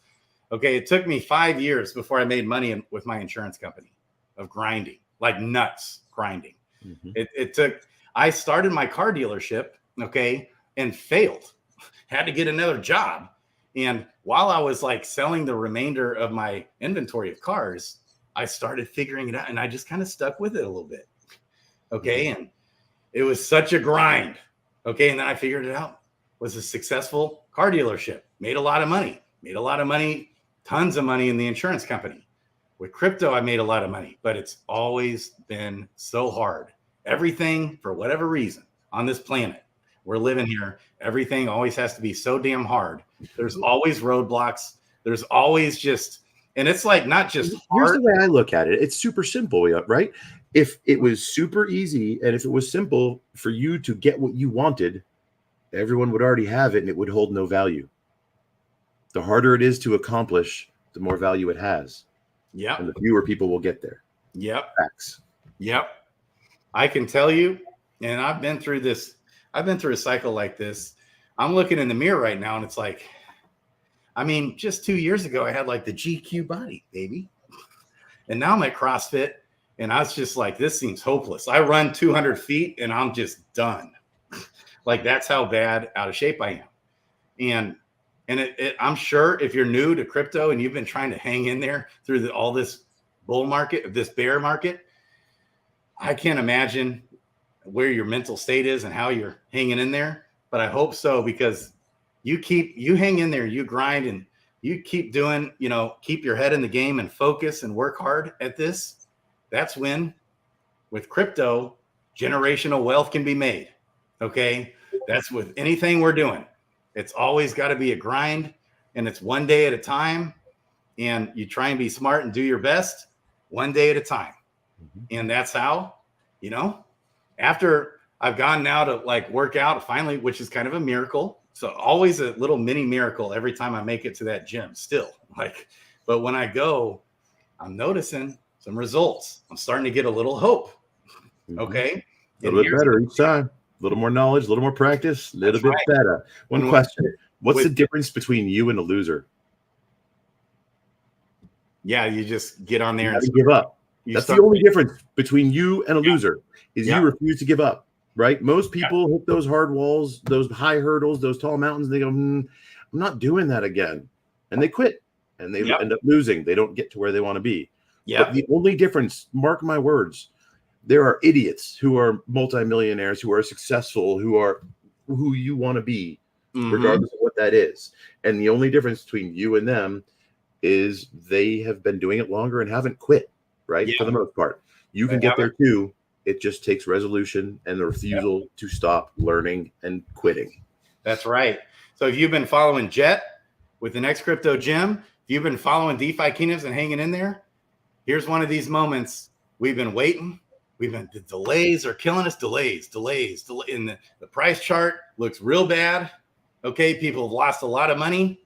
[SPEAKER 3] Okay. It took me 5 years before I made money with my insurance company of grinding, like nuts grinding. Mm-hmm. I started my car dealership, okay, and failed. Had to get another job. And while I was like selling the remainder of my inventory of cars, I started figuring it out, and I just kind of stuck with it a little bit. Okay. And it was such a grind. Okay. And then I figured it out. Was a successful car dealership, made a lot of money, tons of money in the insurance company. With crypto, I made a lot of money, but it's always been so hard. Everything, for whatever reason, on this planet, we're living here, everything always has to be so damn hard. There's always roadblocks. There's always just, and it's like not just hard.
[SPEAKER 4] Here's the way I look at it. It's super simple, right? If it was super easy and if it was simple for you to get what you wanted, everyone would already have it and it would hold no value. The harder it is to accomplish, the more value it has.
[SPEAKER 3] Yeah.
[SPEAKER 4] And the fewer people will get there.
[SPEAKER 3] Yep.
[SPEAKER 4] Facts.
[SPEAKER 3] Yep. I can tell you, and I've been through a cycle like this. I'm looking in the mirror right now and it's like, I mean, just 2 years ago, I had like the GQ body, baby. And now I'm at CrossFit and I was just like, this seems hopeless. I run 200 feet and I'm just done. Like that's how bad out of shape I am. And I'm sure if you're new to crypto and you've been trying to hang in there through all this bull market, this bear market, I can't imagine where your mental state is and how you're hanging in there, but I hope so, because you hang in there, you grind and you keep doing, keep your head in the game and focus and work hard at this. That's when with crypto, generational wealth can be made. Okay. That's with anything we're doing. It's always got to be a grind and it's one day at a time, and you try and be smart and do your best one day at a time. And that's how, after I've gone now to like work out finally, which is kind of a miracle. So always a little mini miracle every time I make it to that gym still. But when I go, I'm noticing some results. I'm starting to get a little hope. Okay.
[SPEAKER 4] A little bit better each time. A little more knowledge, a little more practice, a little bit better. One question. What's the difference between you and a loser?
[SPEAKER 3] Yeah, you just get on there and
[SPEAKER 4] give up. That's the only difference between you and a loser is you refuse to give up, right? Most people hit those hard walls, those high hurdles, those tall mountains. And they go, I'm not doing that again. And they quit and they end up losing. They don't get to where they want to be. Yeah. But the only difference, mark my words, there are idiots who are multimillionaires, who are successful, who you want to be, regardless of what that is. And the only difference between you and them is they have been doing it longer and haven't quit. Right. Yeah. For the most part, you can get there too. It just takes resolution and the refusal to stop learning and quitting.
[SPEAKER 3] That's right. So if you've been following Jet with the Next Crypto Gym, if you've been following DeFi Kingdoms and hanging in there, here's one of these moments. We've been waiting. The delays are killing us. Delays. And the price chart looks real bad. Okay. People have lost a lot of money,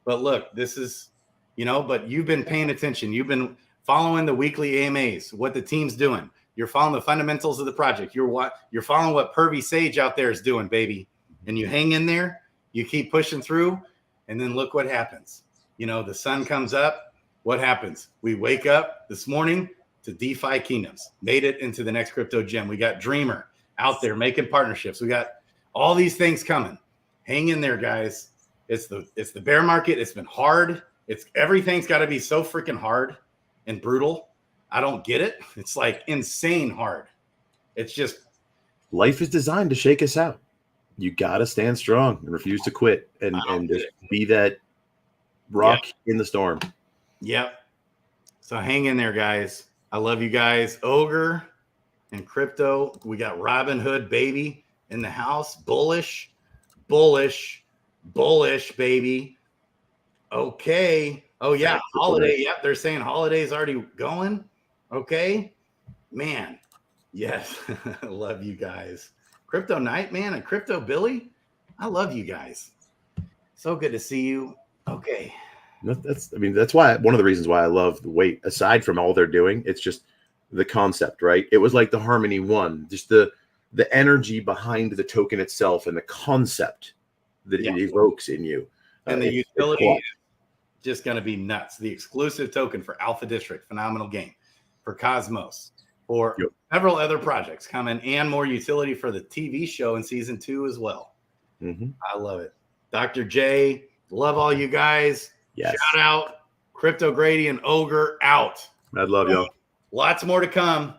[SPEAKER 3] but look, this is, but you've been paying attention. You've been following the weekly AMAs, what the team's doing. You're following the fundamentals of the project. You're following what Pervy Sage out there is doing, baby. And you hang in there, you keep pushing through, and then look what happens. The sun comes up. What happens? We wake up this morning to DeFi Kingdoms, made it into the Next Crypto Gym. We got Dreamer out there making partnerships. We got all these things coming. Hang in there, guys. It's the bear market. It's been hard. Everything's got to be so freaking hard and brutal. I don't get it. It's like insane hard. It's just
[SPEAKER 4] life is designed to shake us out. You got to stand strong and refuse to quit and just be that rock in the storm.
[SPEAKER 3] Yep. So hang in there, guys. I love you guys. Ogre and Crypto. We got Robin Hood, baby, in the house. Bullish, baby. Okay. Oh, yeah. Holiday. Yep. They're saying holiday's already going. Okay. Man. Yes. I love you guys. Crypto Nightman and Crypto Billy. I love you guys. So good to see you. Okay.
[SPEAKER 4] That's why one of the reasons why I love the Wait. Aside from all they're doing, it's just the concept, right? It was like the Harmony One, just the energy behind the token itself and the concept that it evokes in you.
[SPEAKER 3] And the utility is just going to be nuts. The exclusive token for Alpha District, phenomenal game. For Cosmos, for several other projects coming, and more utility for the TV show in season 2 as well. I love it. Dr. J, love all you guys.
[SPEAKER 4] Yes.
[SPEAKER 3] Shout out Crypto Grady and Ogre out.
[SPEAKER 4] I'd love y'all.
[SPEAKER 3] Lots more to come.